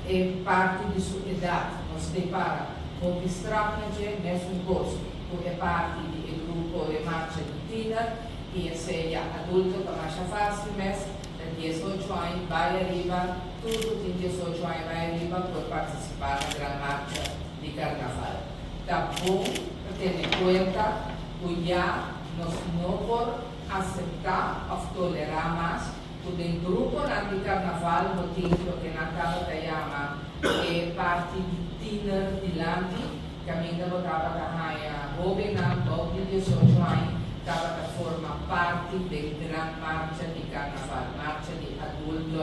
é parte de sua idade. Nós prepara o estratégia nesse gosto, porque é parte do grupo de marcha de teenager e seja adulto para mais fácil, mas 18 anos vai arriba, tudo tem 18 anos vai arriba por participar da grande marcha de Carnaval. Tá bom ter em conta que já nós não podemos aceitar ou tolerar mais que o grupo de Carnaval, no tempo que na casa da Yama, é parte de teenager de Landi, que a minha botava da raia, jovem, de 18 anos, estava a formar parte da grande marcha de Carnaval, marcha de adulto.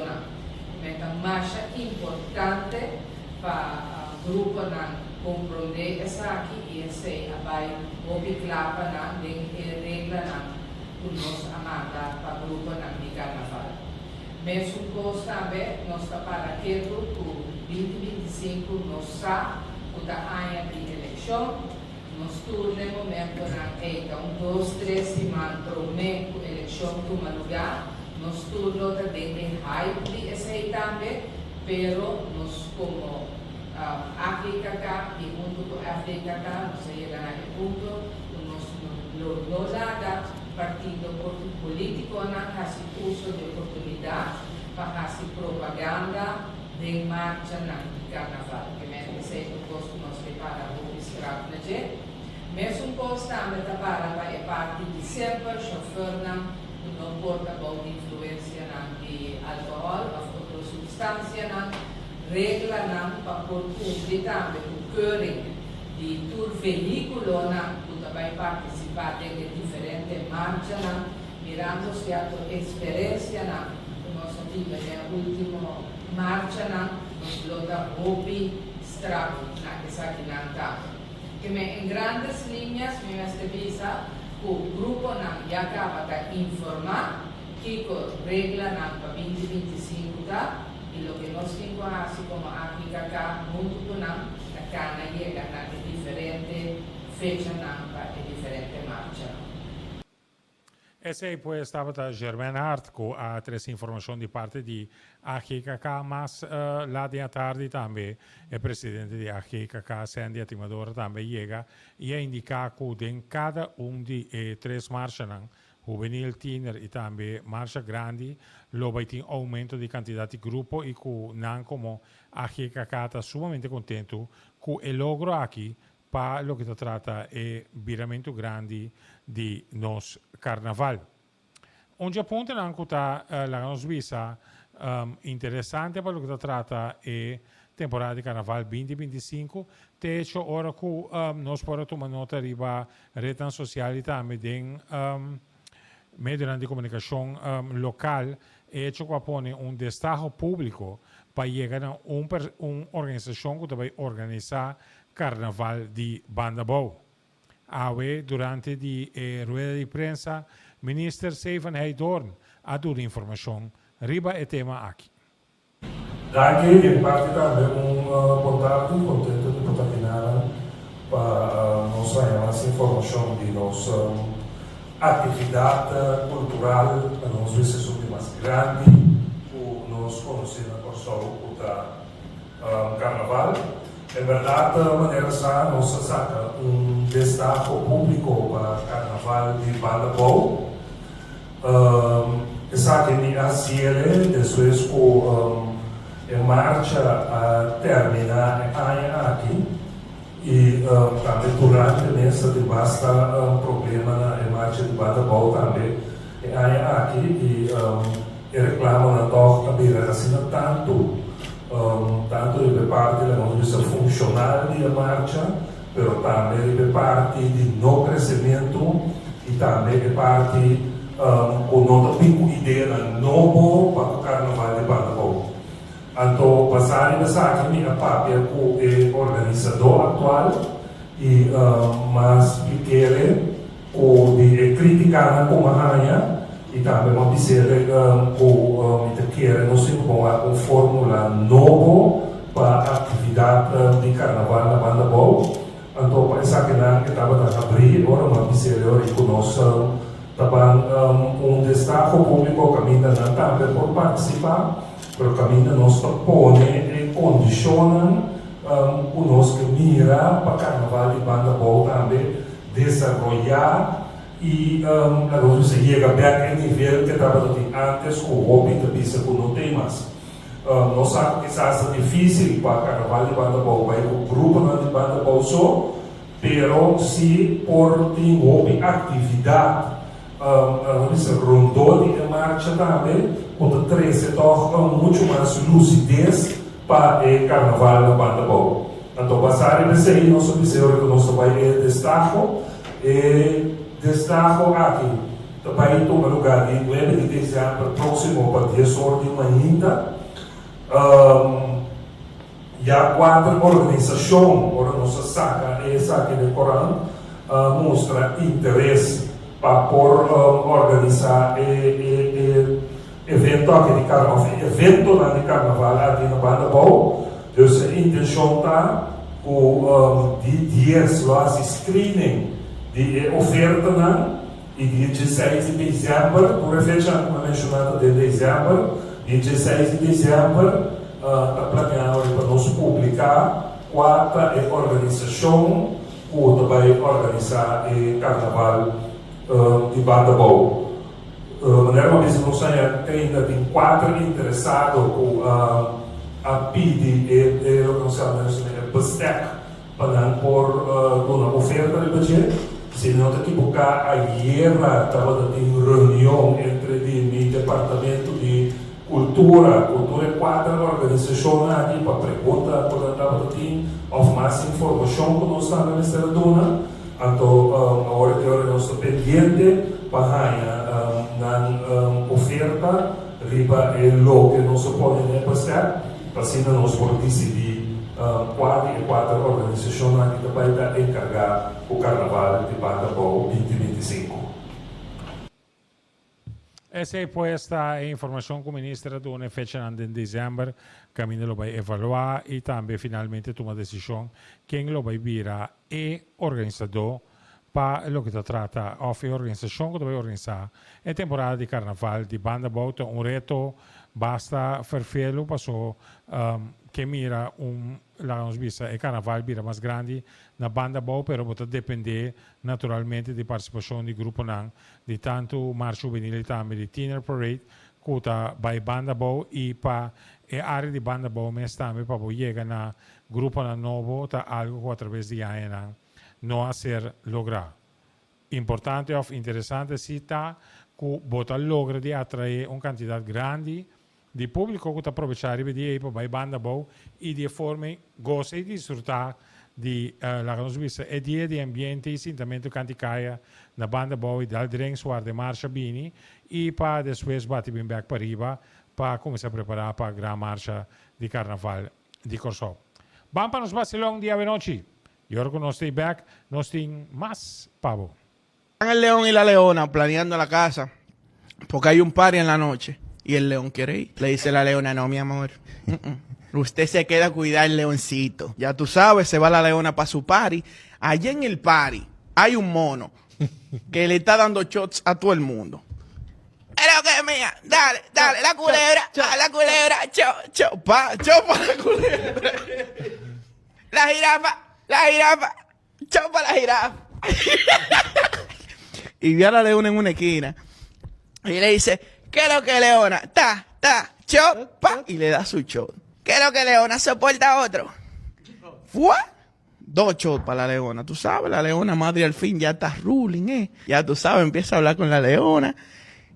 Então, marcha importante para o grupo compreender essa aqui e essa vai obiclapa de regra do nosso amada para o grupo de Carnaval. Mesmo coisa também, nós estamos para aquele grupo 2025, nós sabemos que a área de eleição, nós temos no momento então 2, 3 semanas para o momento da eleição toma lugar, nós temos também hype de essa também, pero nós como África e junto com África nós chegamos a ponto, nós não nada partido político não faz uso de oportunidade para fazer propaganda de marcha de Carnaval, que mesmo seja o gosto nós preparamos o estratégia. Mesmo posto também para a parte de sempre, chofer não porta de influência de álcool ou outra substância, regra para cumprir também o curing de tour veículo que também participar de diferentes marchas, mirando se a experiência que nós tivemos na última marcha, nos lota Hopi Strap, que está aqui na Antártida. Que em grandes linhas, me visa que o grupo já acaba de informar que a regla para 2025 está, e o que nós temos assim como aqui, muito na cana chega na diferente fecha para diferente marcha. Esse aí pues estava da Germain Hart com a essa informação de parte de AGKK, mas lá de tarde também o presidente de AGKK, Sandy Atimadora, também chega e indica que em cada de três marchas, juvenil, teener e também marcha grande, vai ter aumento de quantidade de grupo e que não como AGKK está sumamente contento com o logro aqui para lo que se trata é viramento grande de nos carnaval. Onde aponta anche la nos visa interessante per lo che si tratta è temporada de carnaval 2025. De hecho, ora que nós podemos tomar nota riba redes sociais também de meio de comunicação local, hecho que pone destaque público para chegar a uma organização que vai organizar Carnaval de Bandabou. Durante a rueda de prensa, minister Steven Heidorn a dar informação riba o tema aqui. Daqui, em parte, também importante e contente de patrocinar para nós essa informação de nossa atividade cultural, para nós ver se é mais grande, que nós conhecemos por só o Carnaval. É verdade, de maneira essa, nós saca destaque público para o Carnaval de Bandabou. Essa que a CL, depois que a marcha termina aqui, e também durante nessa basta problema na marcha de Bandabou também aqui, e reclama na toca, assim, tanto de parte da nossa funcional de marcha, mas também de parte de no crescimento e também de parte com nota pico ideia novo para o Carnaval de Bandabou. Então, passar dessa aqui a papel com o organizador atual e mas pequeno o de criticar como a rainha e também uma dizer que quer não sei como uma fórmula nova para a atividade de Carnaval na Bandabou. Então, para essa que estava a abrir agora uma dizer que nós também destaque público que ainda não também por participar, mas que ainda nós põe e condiciona o nosso que mira para Carnaval de Bandabou também desenvolver e agora se chega bem a nível que estava antes com o hobby de pista com não tem mais. Nós sabemos que isso é difícil para o Carnaval de Bandabou, vai com o grupo de Bandabou só, mas se por ter hobby atividade, rondou de marcha também, quando traz muito mais lucidez para o Carnaval de Bandabou. Então, passar a ser aí, nós observamos que nós vai destaque aqui, também toma lugar de 9 de dezembro, próximo para 10 horas de manhã. E a 4 organização, agora nossa saca de Corão, mostra interesse para organizar evento aqui de Carnaval, evento de Carnaval aqui na Bandabou. Então, a intenção está de 10 lojas de screening de oferta e de 16 de dezembro, por fecha uma mencionada de dezembro, de 16 de dezembro, está planeado para nós publicar quarta organização que vai organizar o Carnaval de Bandabou. De maneira uma vez nós ainda tem 4 interessados com a pedir e organização de BSTEC para por uma oferta de budget. Se não tem que buscar a guerra, estava em reunião entre o departamento de cultura é 4 organizações aqui para perguntar por aqui of mais informação que nós estamos ministrando dona. Então, agora nós estamos pendiente para na oferta riba lo que nós podemos prestar, para assim nós podemos decidir quatro organizações aqui que vai encarregar o Carnaval de Bandabao 2025. Essa é posta a informação que o ministro Dona fez em dezembro, que ele vai evaluar e também finalmente toma decisão quem lo vai virar e organizador para o que se trata de organização que vai organizar a temporada de Carnaval de Bandabao. Um reto basta ferfelo passou que mira la vista e Carnaval vira mais grande na Bandabao, pero pode depender naturalmente da participação do grupo de tanto marcha juvenil também de Teener Parade que vai Bandabao e para a área de Bandabao mas também para chegar na grupo novo tá algo que através de ano não a ser logrado. Importante ou interessante cita que bota logra de atrair uma quantidade grande de público que aprovechar e pedir para Bandabao e de forma goza e desfrutar de la vista e dia de ambiente e sentimento canticaia na Bandabao e dal drink suar de marcha bini e para depois bater bem back para riba para começar a preparar para a grande marcha de Carnaval de Corsó. Vamos para os vacilão dia de noite. E ahora que nós estamos back, nós temos mais pavo. Están el león y la leona planeando la casa porque hay un party en la noche y el león quiere ir. Le dice la leona, no, mi amor. Usted se queda a cuidar el leoncito. Ya tú sabes, se va la leona para su party. Allá en el party hay un mono que le está dando shots a todo el mundo. Pero que mía, dale, la culebra, la culebra, cho pa la culebra. La jirafa, cho pa la jirafa. Y ve a la leona en una esquina y le dice, ¿qué es lo que leona? Chopa, y le da su shot. ¿Qué es lo que leona? Soporta otro. ¿Fua? 2 shots para la leona. Tú sabes, la leona madre al fin ya está ruling, Ya tú sabes, empieza a hablar con la leona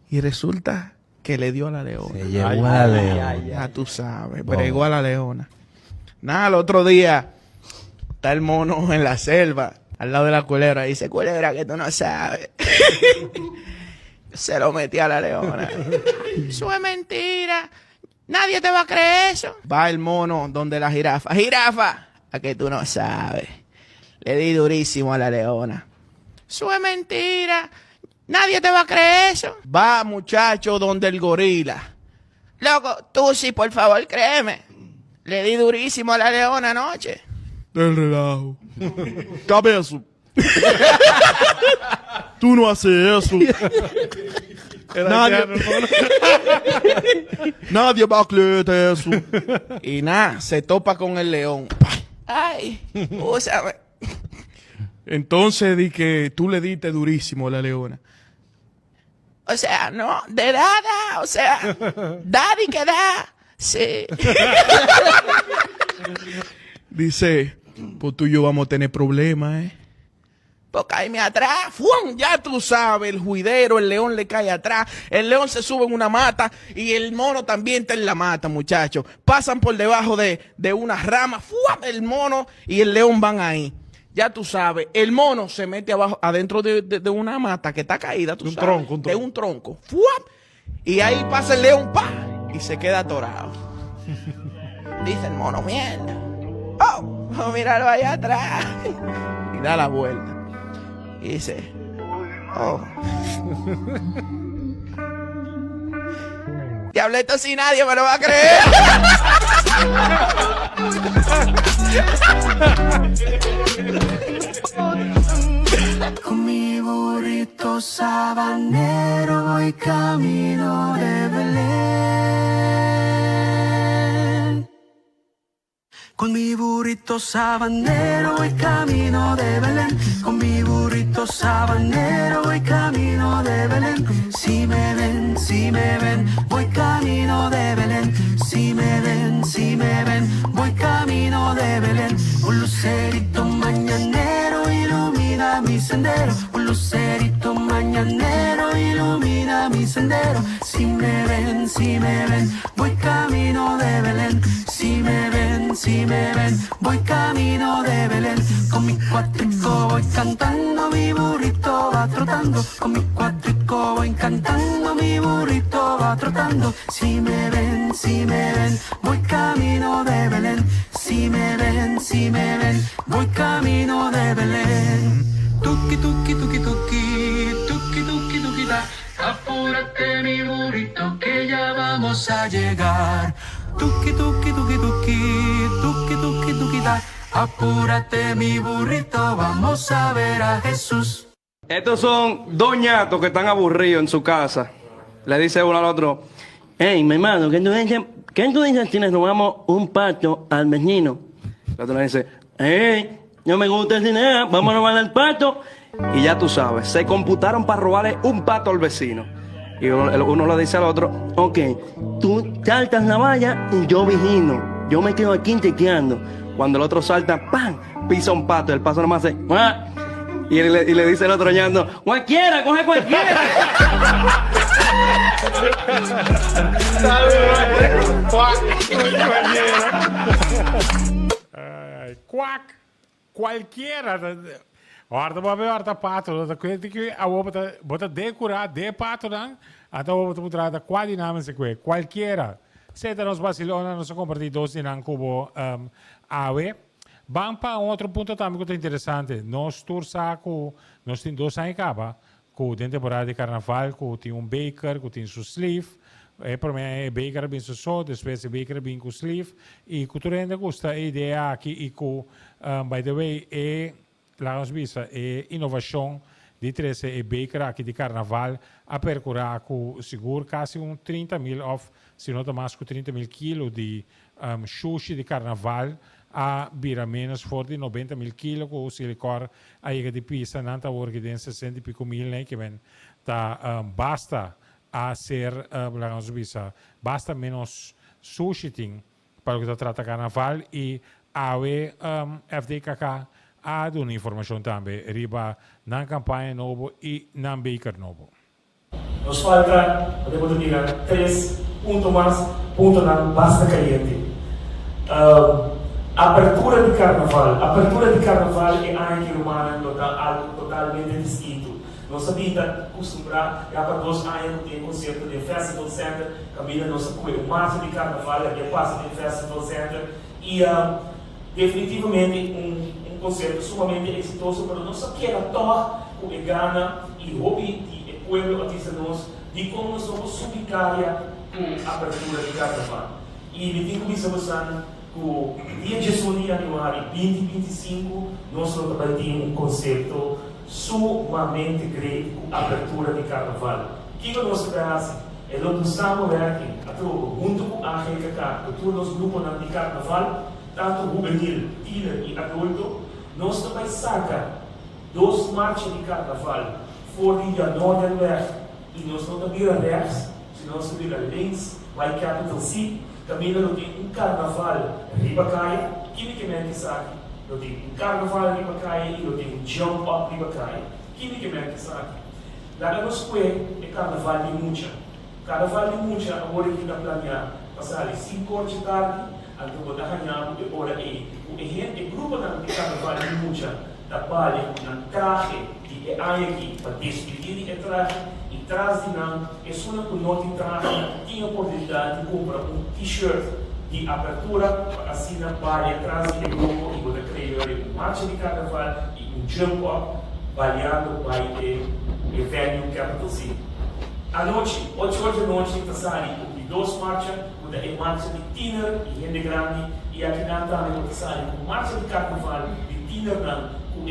y resulta que le dio a la leona. Se llevó a la leona. Ya tú sabes, bregó a la leona. Nada, el otro día está el mono en la selva al lado de la culebra, dice, culebra, que tú no sabes. Se lo metí a la leona. Eso es mentira. Nadie te va a creer eso. Va el mono donde la jirafa. Jirafa, a que tú no sabes. Le di durísimo a la leona. Eso es mentira. Nadie te va a creer eso. Va, muchacho, donde el gorila. Loco, tú sí, por favor, créeme. Le di durísimo a la leona anoche. Del relajo. Cabezo. Tú no haces eso. Nadie va a creerte eso. Y nada, se topa con el león. Ay, úsame. Entonces di que tú le diste durísimo a la leona. O sea, no, de dada, o sea, daddy que da. Sí. Dice, pues tú y yo vamos a tener problemas, Pues caíme atrás, ¡fum! Ya tú sabes, el juidero, el león le cae atrás, el león se sube en una mata y el mono también está en la mata, muchachos. Pasan por debajo de una rama, ¡fum! El mono y el león van ahí. Ya tú sabes, el mono se mete abajo, adentro de una mata que está caída, tú sabes, de un tronco, ¡fum! Y ahí pasa el león, ¡pa! Y se queda atorado. Dice el mono, mierda. Oh, míralo allá atrás. Y da la vuelta. Y dice, oh. Te hablé esto sin nadie me lo va a creer. Con mi burrito sabanero voy camino de Belén. Con mi burrito sabanero voy camino de Belén. Con mi burrito sabanero voy camino de Belén. Si me ven, voy camino de Belén. Si me ven, voy camino de Belén. Un lucerito mañanero ilumina mi sendero. Un lucerito mañanero ilumina mi sendero. sendero. Si me ven, voy camino de Belén. Si me ven, voy camino de Belén. Con mi cuatrico voy cantando, mi burrito va trotando. Con mi cuatrico voy cantando, mi burrito va trotando. Si me ven, voy camino de Belén. Si me ven, voy camino de Belén. Tuki, tuki, tuki, tuki, tuki, tuki, tuki, da. Apúrate mi burrito que ya vamos a llegar. Tuki, tuki, tuki, tuki, tuki, tuki, tuki, da. Apúrate mi burrito, vamos a ver a Jesús. Estos son dos ñatos que están aburridos en su casa. Le dice uno al otro: hey, mi hermano, ¿qué tú dices si les robamos un pato al vecino? El otro le dice: hey, no me gusta el dinero, vamos a robarle el pato. Y ya tú sabes, se computaron para robarle un pato al vecino. Y uno le dice al otro: ok, tú saltas la valla y yo vigino. Yo me quedo aquí chequeando. Cuando el otro salta, ¡pam!, pisa un pato. El pato nomás hace ¡ah! Y le dice el otro ñando: cualquiera, coge cualquiera. Quack, qualquer. Ora va ver ora pato, da kwenti que a bota decorar de pato dan, até o bota da quali nome se que qualquer. Senta nos Barcelona, nós compartilhamos dois em Cubo AWE. Vamos para outro ponto também que é interessante. Nós torçamos, nós temos 2 anos acaba, com a temporada de carnaval, com tem baker, com tem seu sleeve. Para mim é baker bem só, depois é baker bem com sleeve. E com tudo ainda gosta a ideia aqui e com, by the way, lá nos visa, é inovação de 13 e baker aqui de carnaval a percorrer com seguro quase 30.000 off, se não mais com 30.000 quilos de sushi de carnaval a vira menos for de 90.000 quilos com o silicor aí de pista não está work de 60 e pico mil né que vem tá basta a ser lá nos visa basta menos sushi ting para o que trata carnaval e a FDKK a dar informação também riba na campanha novo e na baker novo. Nos falta, podemos dizer, 3 pontos mais, ponto não basta caliente. Apertura de carnaval é algo que humana algo totalmente distinto. Nossa vida costuma já para 2 anos tem concerto de Festival Center, caminha nossa coisa, o março de carnaval é passa de Festival Center e definitivamente um concerto sumamente exitoso para nós que era tocar o Gana e hobby de pueblo artesanos de como nós somos subicária com a abertura de carnaval. E me tenho começado com dia 18 de janeiro 2025 nós também temos um concerto sumamente grande com a abertura de carnaval. O que nós fazemos? É o nosso working, junto com a RKK, com todos os grupos de carnaval, tanto juvenil, teenager e adulto, nós também saca 2 marchas de carnaval voor die Noorderweg e nós não vira rechts, se nós vira links, vai Capital C, caminho não tem carnaval Ribacaia, quimicamente sabe, não tem carnaval Ribacaia e não tem jump up Ribacaia, quimicamente sabe. Lá nós foi carnaval de Mucha. Carnaval de Mucha, agora que está planeado, passar 5 horas de tarde, até botar ganhar de hora e o grupo de carnaval de Mucha trabalha na traje de aqui para despedir e traje e traz de não é só que não traje tinha oportunidade de comprar t-shirt de abertura para assim para atrás do grupo e poder criar uma marcha de carnaval e jump up variando para o venue Capital C. À noite, 8 horas da noite, está saindo de 2 marchas, uma é marcha de tiner e gente grande e aqui na também está saindo com marcha de carnaval de tiner com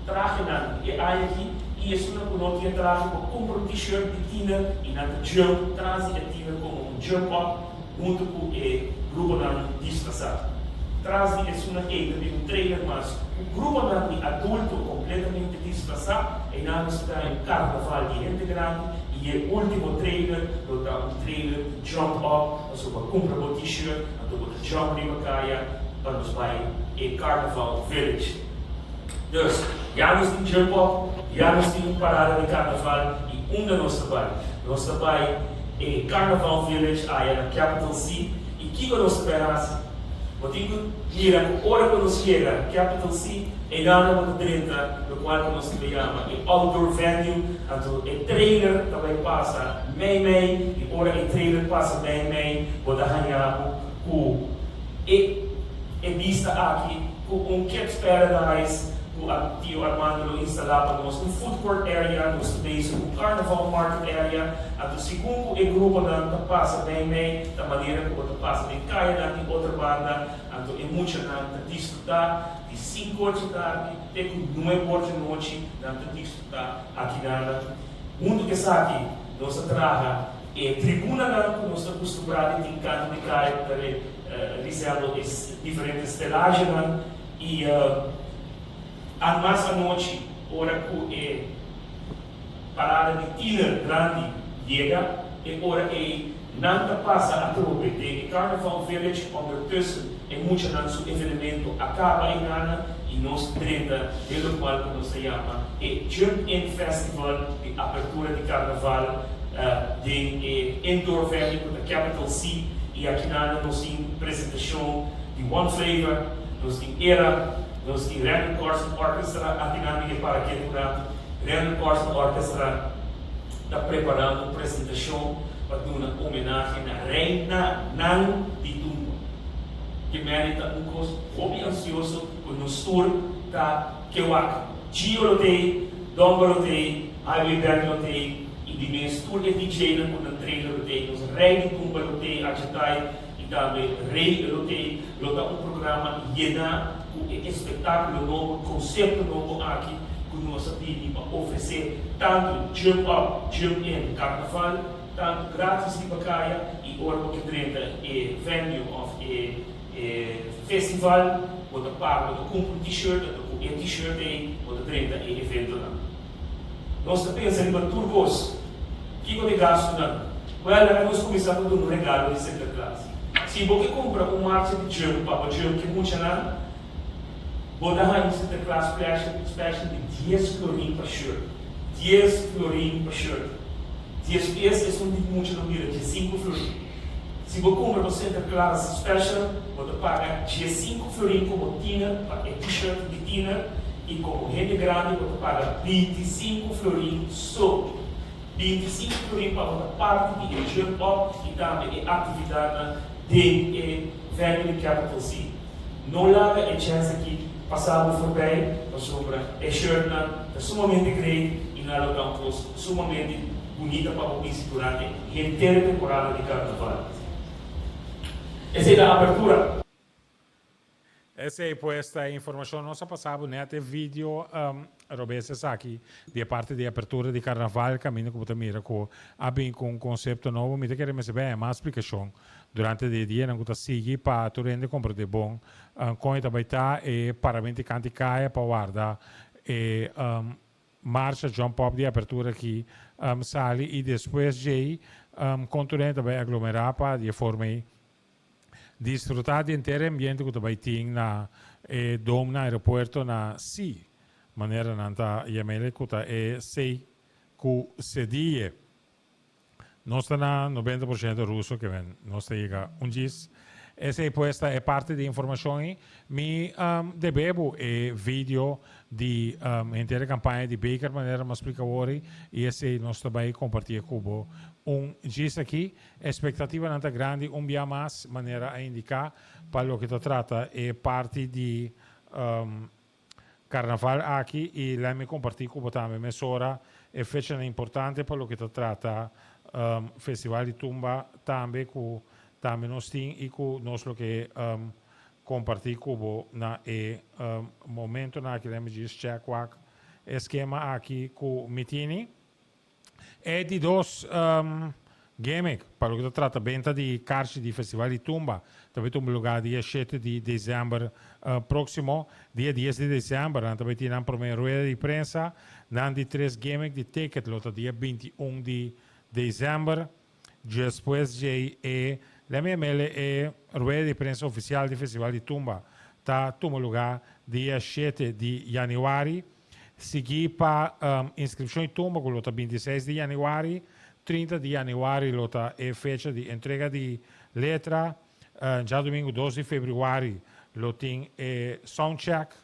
traje e aqui e isso não pode ter traje para comprar um t-shirt de tiner e na jump traz a tiner como jump up junto com o grupo de disfarçado. Traz isso na de trailer mas o grupo de adulto completamente disfarçado e nós está em carnaval de gente grande e o último trailer dá trailer de jump up para comprar um t-shirt para jump de Macaia para nos vai Carnaval Village. Dus, já nos tem jump up, já nos tem parada de carnaval e onde nós trabalhamos é Carnaval Village, aí na Capital C, e que nós trabalhamos, eu digo, mira, a hora que nós chega Capital C, é nada muito direita, no qual nós trabalhamos, é outdoor venue, então é trailer também passa meio, e hora é trailer passa meio, pode arranhar com é vista aqui, com Kids Paradise, com o tio Armando instalar para nós, um food court area, nós temos um carnival market area, a segundo grupo da passa bem, da maneira que outra passa bem caia, tem outra banda, então é muito na desfrutar de 5 horas de tarde, até que 9 horas de noite, na desfrutar aqui nada. Mundo que está aqui, nossa traga é tribuna que nós estamos acostumados em canto de caia, para realizar diferentes estelagens e a mais à noite, hora que é parada de tiner grande chega, e hora é nada passa a tropa de Carnival Village, ondertussen é muito nosso evento acaba em Nana e nós treinamos pelo qual que nós se chama Jump In Festival de abertura de Carnaval de indoor venue da Capital C e aqui Nana nós temos apresentação de One Flavor, nós temos Era, nós temos Random Carson Orchestra, aqui Nana é para que Random Carson Orchestra está preparando uma apresentação para dar uma homenagem à Reina Nan de Tumba, que merita coisa muito ansioso por nos tour da Kewak. Gio Lotei, Dongo Lotei, Highway Band Lotei, e de mês tour de DJ com o trailer Lotei, nos Rei de Tumba Lotei, Agitai, e também Rei Lotei, Lota programa Yena, com espetáculo novo, conceito novo aqui, que nós pedimos para oferecer tanto Jump Up, Jump In, Carnaval, tanto grátis de Bacaia e hora que trenta é venue of festival, onde paga, onde compra um t-shirt, onde é t-shirt aí, onde trenta é evento lá. Nós pensamos em turcos, que eu gasto não? Well, nós começamos a dar um regalo de Santa Claus. Se você compra marcha de Jump, para Jump que muito não, vou dar em Santa Claus special de 10 florim para shirt. 10 florim para shirt. 10 peças é muito não vira, de 5 florim. Se você compra no Santa Claus special, você paga de 5 florim como tina, para t-shirt de tina, e como rede grande, você paga 25 florim só. 25 florim para outra parte de Jump Up e também a atividade de Family Capital C. Não larga a chance aqui. Passamos por bem, sobre a shirt é sumamente grande e na local sumamente bonita para o país durante a inteira temporada de Carnaval. Essa é a abertura. Essa é esta informação nossa passava nete vídeo Robes aqui de parte de abertura de Carnaval caminho como mira com abin com um conceito novo me queremos receber mais explicação durante o dia não está seguir para tu rende compra de bom com a baita e paramenti canti caia para guardar e marcha jump up de abertura aqui sali e depois de conturente vai aglomerar para de forma disfrutar do inteiro ambiente que tu vai ter na dom na aeroporto na si maneira nanta yamele kuta sei ku sedie nós está na 90% russo que vem nós chega diz essa é parte da informação me debebo vídeo de inteira campanha de Baker maneira mas explica ora e esse nós também compartilha com diz aqui expectativa nanta grande dia mais maneira a indicar para o que tu trata é parte de Carnaval aqui e lá me compartilho com também mesura é fecha importante para o que tu trata festival de Tumba também com também nós tem e com nós o que compartilho com na momento na que lemos diz check esquema aqui com Mitini é de dois gimmick para o que tu trata venda de cartas de festival de Tumba também tem um lugar dia 7 de dezembro próximo dia 10 de dezembro também tem uma primeira rueda de prensa não de 3 gimmick de ticket lota dia 21 de dezembro depois de la MML é rueda de prensa oficial do festival de Tumba tá toma lugar dia 7 de janeiro seguir para inscrição e tumba, que lota 26 de januário, 30 de januário lota é fecha de entrega de letra, já domingo 12 de fevereiro loting é soundcheck,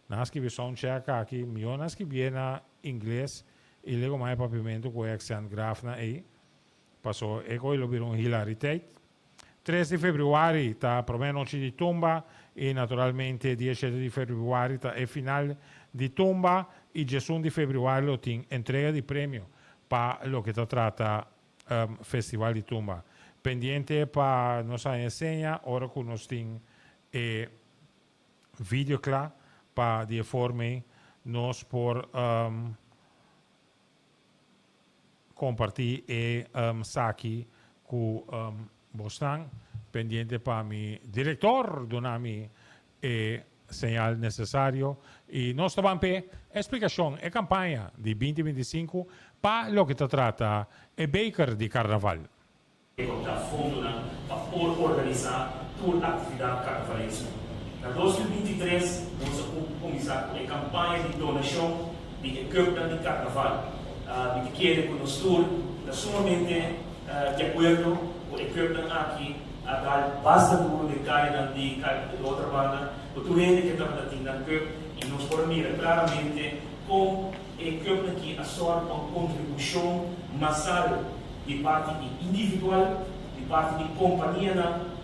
nós que soundcheck aqui, milhões que vem na inglês, e logo mais papimento com accent graf na aí, passou e coi lo viram hilariteit. 3 de fevereiro está a primeira noite de tumba e naturalmente 17 de fevereiro está a final de tumba e 11 de fevereiro tem entrega de prêmio para o que se trata festival de tumba. Pendiente para nossa enseña, ora que nós temos vídeo claro para de forma nós por compartilhar e saque com Bostan, pendiente para mi diretor, donami señal necessário. E nós estamos em explicação e campanha de 2025 para o que se trata é Baker de Carnaval. Da fundo para organizar toda a atividade carnavalesca. Na 2023, nós vamos começar com a campanha de donação de equipamento de carnaval. De que com nós todos, sumamente de acordo com o equipamento aqui, a dar bastante duro de cair de outra banda, o turente que estamos atingindo e nós podemos ver claramente como o equipamento aqui assume uma contribuição massiva de parte de individual, de parte de companhia,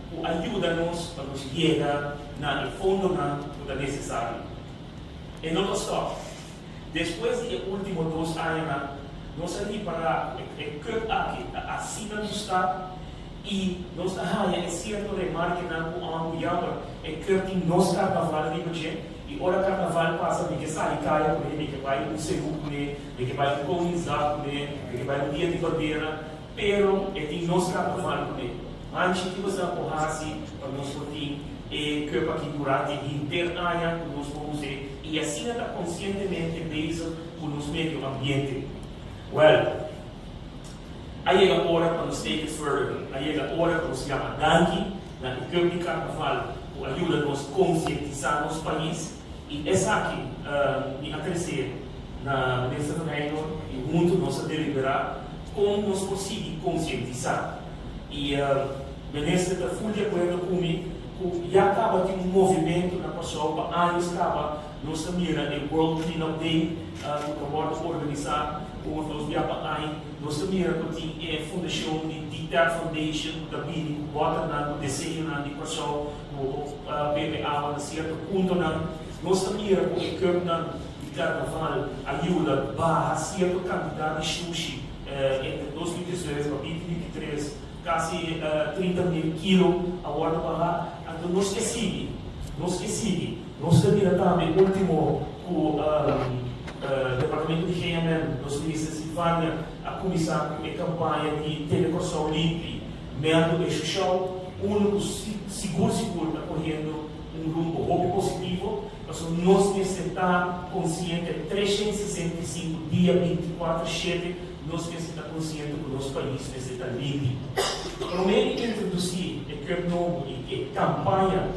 que ajuda-nos para nos chegar no fundo que é necessário. E não só. Depois dos últimos 2 anos, nós ali para o equipamento aqui, acima do Estado, e nós é certo de marca com a mulher é que nós carnaval de budget e ora carnaval passa de que sai caia por ele que vai no segundo né que vai no comunizado né que vai no dia de bandeira pero é de nós carnaval né antes que você aporrasse para nós poder e que para que durante inteiro ano nós vamos ver e assim está conscientemente mesmo com o nosso meio ambiente. Well, aí é a hora para nos take it further. Aí é a hora para nos chamar Danke, na equipe de carnaval, que ajuda-nos a conscientizar nosso país. E essa aqui, me acontecer na mesa do reino, e junto nós a deliberar como nós conseguimos conscientizar. E a ministra está full de acordo comigo, que já acaba de movimento na pessoa, para anos acaba, nós mira o World Cleanup Day, que acabamos de organizar, como nós viemos nós mira que a fundação de Dieter Foundation, da Bini, que bota no desenho de pessoa, o PPA, a certo ponto, nós mira que o equipe de carnaval ajuda a certo quantidade de sushi entre 2018 e 2023, quase 30 mil quilos a hora para lá. Então, nós esquecemos, nós mira também o último, o Departamento de GMM, nós ministros Silvânia, a começar com a campanha de telecorção limpa, meio e social, seguro está correndo rumo muito positivo, mas nós necessitamos consciente 365 dias, 24/7, nós necessitamos consciente que o nosso país necessita limpo. Para mim, introduzir a novo e a campanha,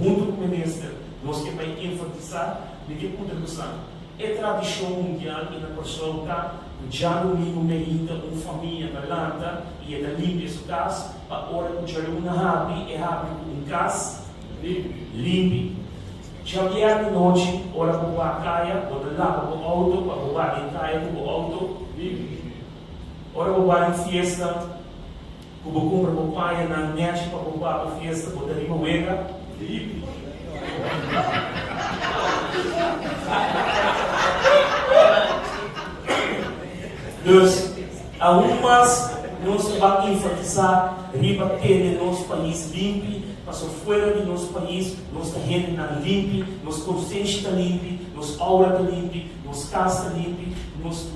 junto com o ministro, nós queremos enfatizar de que contribuição é tradição mundial e na pessoa que já domingo ainda uma família na landa e ela limpa sua casa, para a hora que já uma happy com casa limpe. Já vier de noite, hora para roubar caia, ou de lá para o auto, para roubar em caia para o auto, hora para roubar em festa, para comprar para o pai na net para roubar para festa, para dar uma uega, dus, algumas nós vamos enfatizar riba ter nosso país limpo, mas fora de nosso país, nossa rede está limpa, nossa consciência está limpa, nossa aura está limpa, nossa casa está limpa,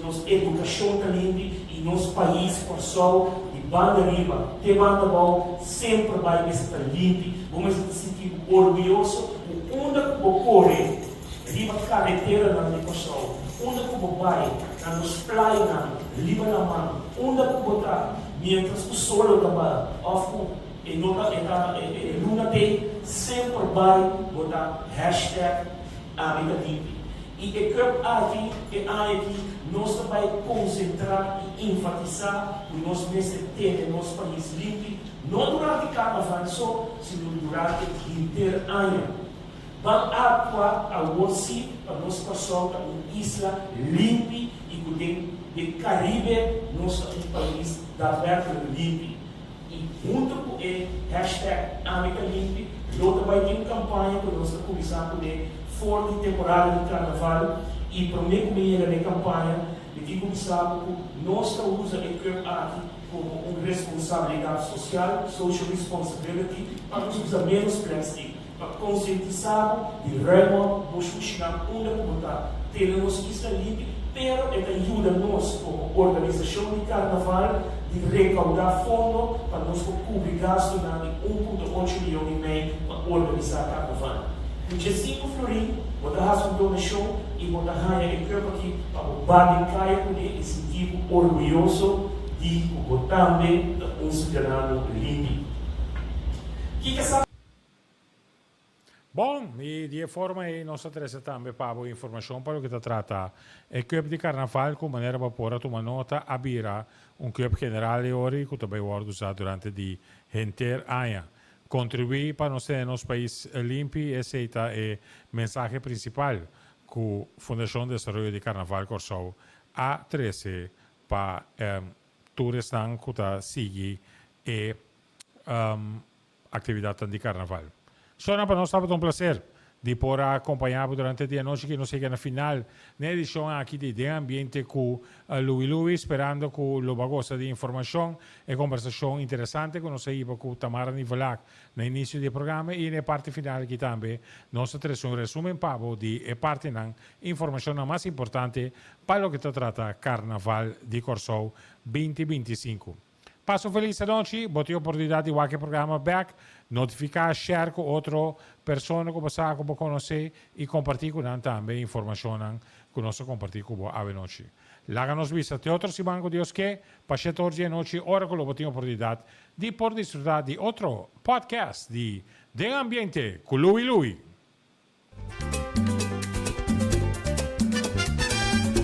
nossa educação está limpa e nosso país, por sol, de banda riba, de banda bom, sempre vai estar limpo, vamos se sentir orgulhoso, onde ocorre, riba carretera na educação, onde vai, na nos praia, riba na mão, onde botar, mientras o sol está off, e Luna Day sempre vai botar hashtag Habita Limpa. E o que aqui nós vai concentrar e enfatizar que nós necessitamos nosso país limpo, não durante carnaval só, sino durante o inteiro ano. Vamos atuar a você para nós passar uma isla limpa e do Caribe, nosso país da aberta limpa. E junto com o hashtag Amica Limpa, nós vai ter uma campanha para nós começar com fora de temporada de carnaval e para mim comigo na campanha de começar com nós usamos o Curb aqui como uma responsabilidade social, social responsibility, para nós usar menos plástico, para conscientizar de realmente nós chegar onde está. Temos isso limpa, pero ajuda nós como organização de carnaval de recaudar fundo para nós cobrir gasto de 1,8 milhões e meio para organizar carnaval. No dia 5 de florim, vou dar uma donação e vou dar o corpo aqui para o Bade Caia com esse tipo orgulhoso de o também um cidadão limpo. Que sabe? Bom, e de forma aí nós trazemos também para a informação para o que trata o corpo de carnaval com maneira para pôr tomar nota a bira corpo general de hoje que também vai usar durante o inteiro ano. Contribuir para nós ter nosso país limpo, esse é o mensagem principal que a Fundação de Desarrollo de Carnaval Corsou a 13 para todos que está seguir a atividade de carnaval. Só para nós estava um prazer de poder acompanhar durante o dia noite que nos chega na final na edição aqui de Ambiente com Louis, esperando que o gosta de informação e conversação interessante que nós aí com Tamara Nivelac no início do programa e na parte final aqui também nós trazemos um resumo pavo de parte da informação mais importante para o que trata Carnaval de Corsou 2025. Passo feliz noite, botei a oportunidade de qualquer programa back, notificar, share com outra pessoa que você vai conhecer e compartilhar com ela também informação que nós compartilhamos com a noite. Láganos vista te outro simango Deus que, para hoje à noite, hora que botei a oportunidade de poder desfrutar de outro podcast de Ambiente com Louis.